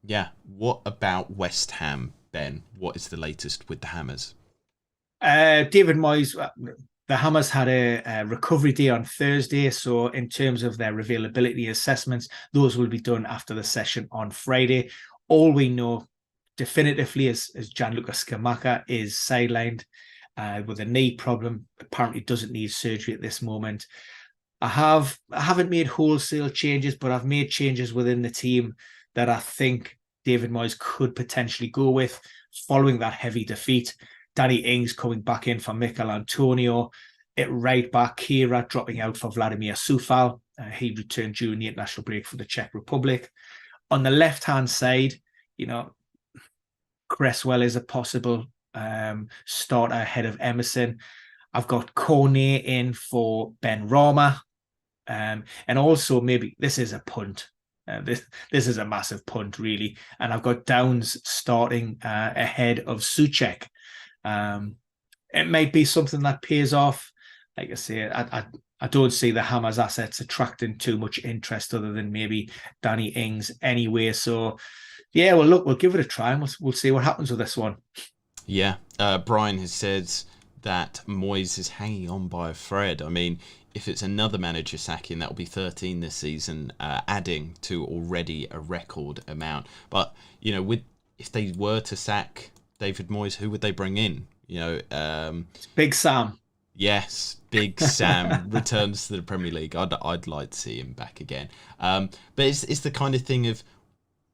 Yeah, what about West Ham, Ben? What is the latest with the Hammers? David Moyes, the Hammers had a recovery day on Thursday, so in terms of their availability assessments, those will be done after the session on Friday. All we know definitively is Gianluca Scamacca is sidelined with a knee problem. Apparently doesn't need surgery at this moment. I haven't made wholesale changes, but I've made changes within the team that I think David Moyes could potentially go with following that heavy defeat. Danny Ings coming back in for Mikel Antonio. At right back, Kira dropping out for Vladimir Sufal. He returned during the international break for the Czech Republic. On the left-hand side, Cresswell is a possible starter ahead of Emerson. I've got Cornet in for Ben Rama. And also, maybe this is a punt. This is a massive punt, really. And I've got Downs starting ahead of Souček. It might be something that pays off. Like I say, I don't see the Hammers assets attracting too much interest other than maybe Danny Ings anyway. So, yeah, well, look, we'll give it a try and we'll see what happens with this one. Yeah, Brian has said that Moyes is hanging on by a thread. I mean, if it's another manager sacking, that'll be 13 this season, adding to already a record amount. But, if they were to sack David Moyes, who would they bring in? Big Sam. Yes, Big Sam returns to the Premier League. I'd like to see him back again. But it's the kind of thing of,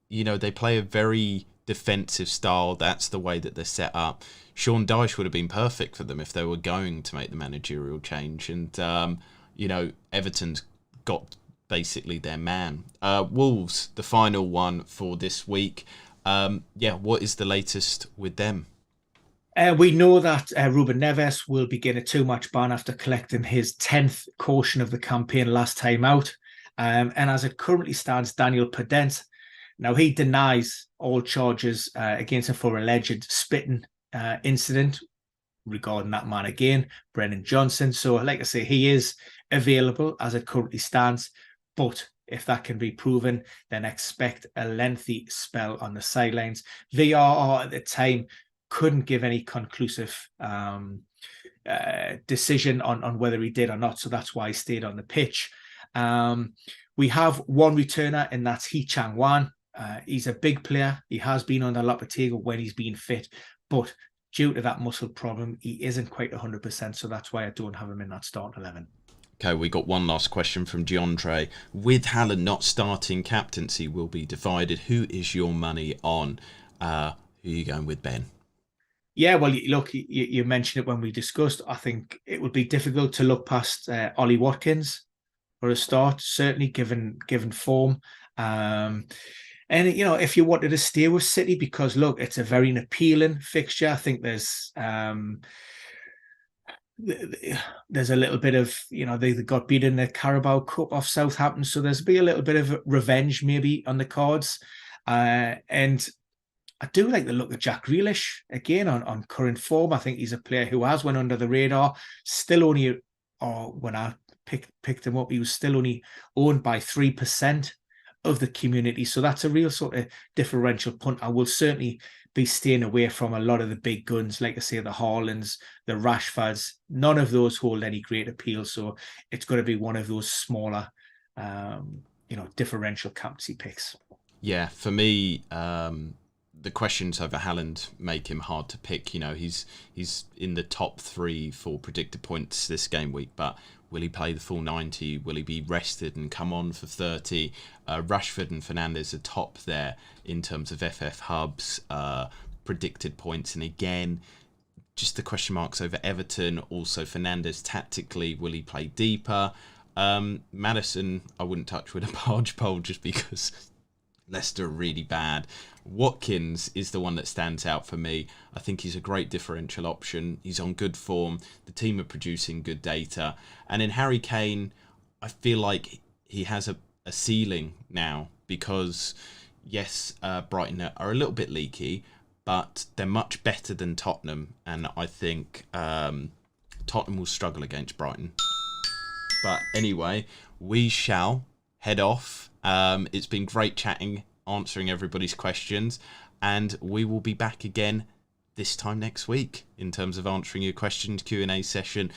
they play a very defensive style. That's the way that they're set up. Sean Dyche would have been perfect for them if they were going to make the managerial change. And, Everton's got basically their man. Wolves, the final one for this week. What is the latest with them? We know that Ruben Neves will begin a 2-match ban after collecting his 10th caution of the campaign last time out. And as it currently stands, Daniel Pedent, now he denies all charges against him for alleged spitting incident regarding that man again, Brennan Johnson. So, like I say, he is available as it currently stands. But if that can be proven, then expect a lengthy spell on the sidelines. VRR at the time couldn't give any conclusive decision on whether he did or not. So that's why he stayed on the pitch. We have one returner, and that's Hee Chang-wan. He's a big player. He has been under Lopetegui when he's been fit, but due to that muscle problem, he isn't quite 100%. So that's why I don't have him in that starting 11. Okay, we got one last question from Jandre. With Haaland not starting, captaincy will be divided. Who is your money on? Who are you going with, Ben? Yeah, well, look, you mentioned it when we discussed. I think it would be difficult to look past Ollie Watkins for a start, certainly given form. And, if you wanted to stay with City, because, look, it's a very appealing fixture. I think there's a little bit of, they got beat in the Carabao Cup off Southampton. So there's be a little bit of revenge maybe on the cards. And I do like the look of Jack Grealish, again, on current form. I think he's a player who has went under the radar. Still only, or when I picked him up, he was still only owned by 3% of the community. So that's a real sort of differential punt. I will certainly be staying away from a lot of the big guns, like I say, the Haalands, the Rashfords. None of those hold any great appeal. So it's going to be one of those smaller, differential captaincy picks. Yeah, for me, the questions over Haaland make him hard to pick. He's in the top 3 for predicted points this game week, but will he play the full 90? Will he be rested and come on for 30? Rashford and Fernandes are top there in terms of FF hubs, predicted points. And again, just the question marks over Everton. Also, Fernandes tactically, will he play deeper? Maddison, I wouldn't touch with a barge pole just because Leicester are really bad. Watkins is the one that stands out for me. I think he's a great differential option. He's on good form. The team are producing good data. And in Harry Kane, I feel like he has a ceiling now because, yes, Brighton are a little bit leaky, but they're much better than Tottenham. And I think Tottenham will struggle against Brighton. But anyway, we shall head off. It's been great chatting, answering everybody's questions, and we will be back again this time next week in terms of answering your questions, Q&A session.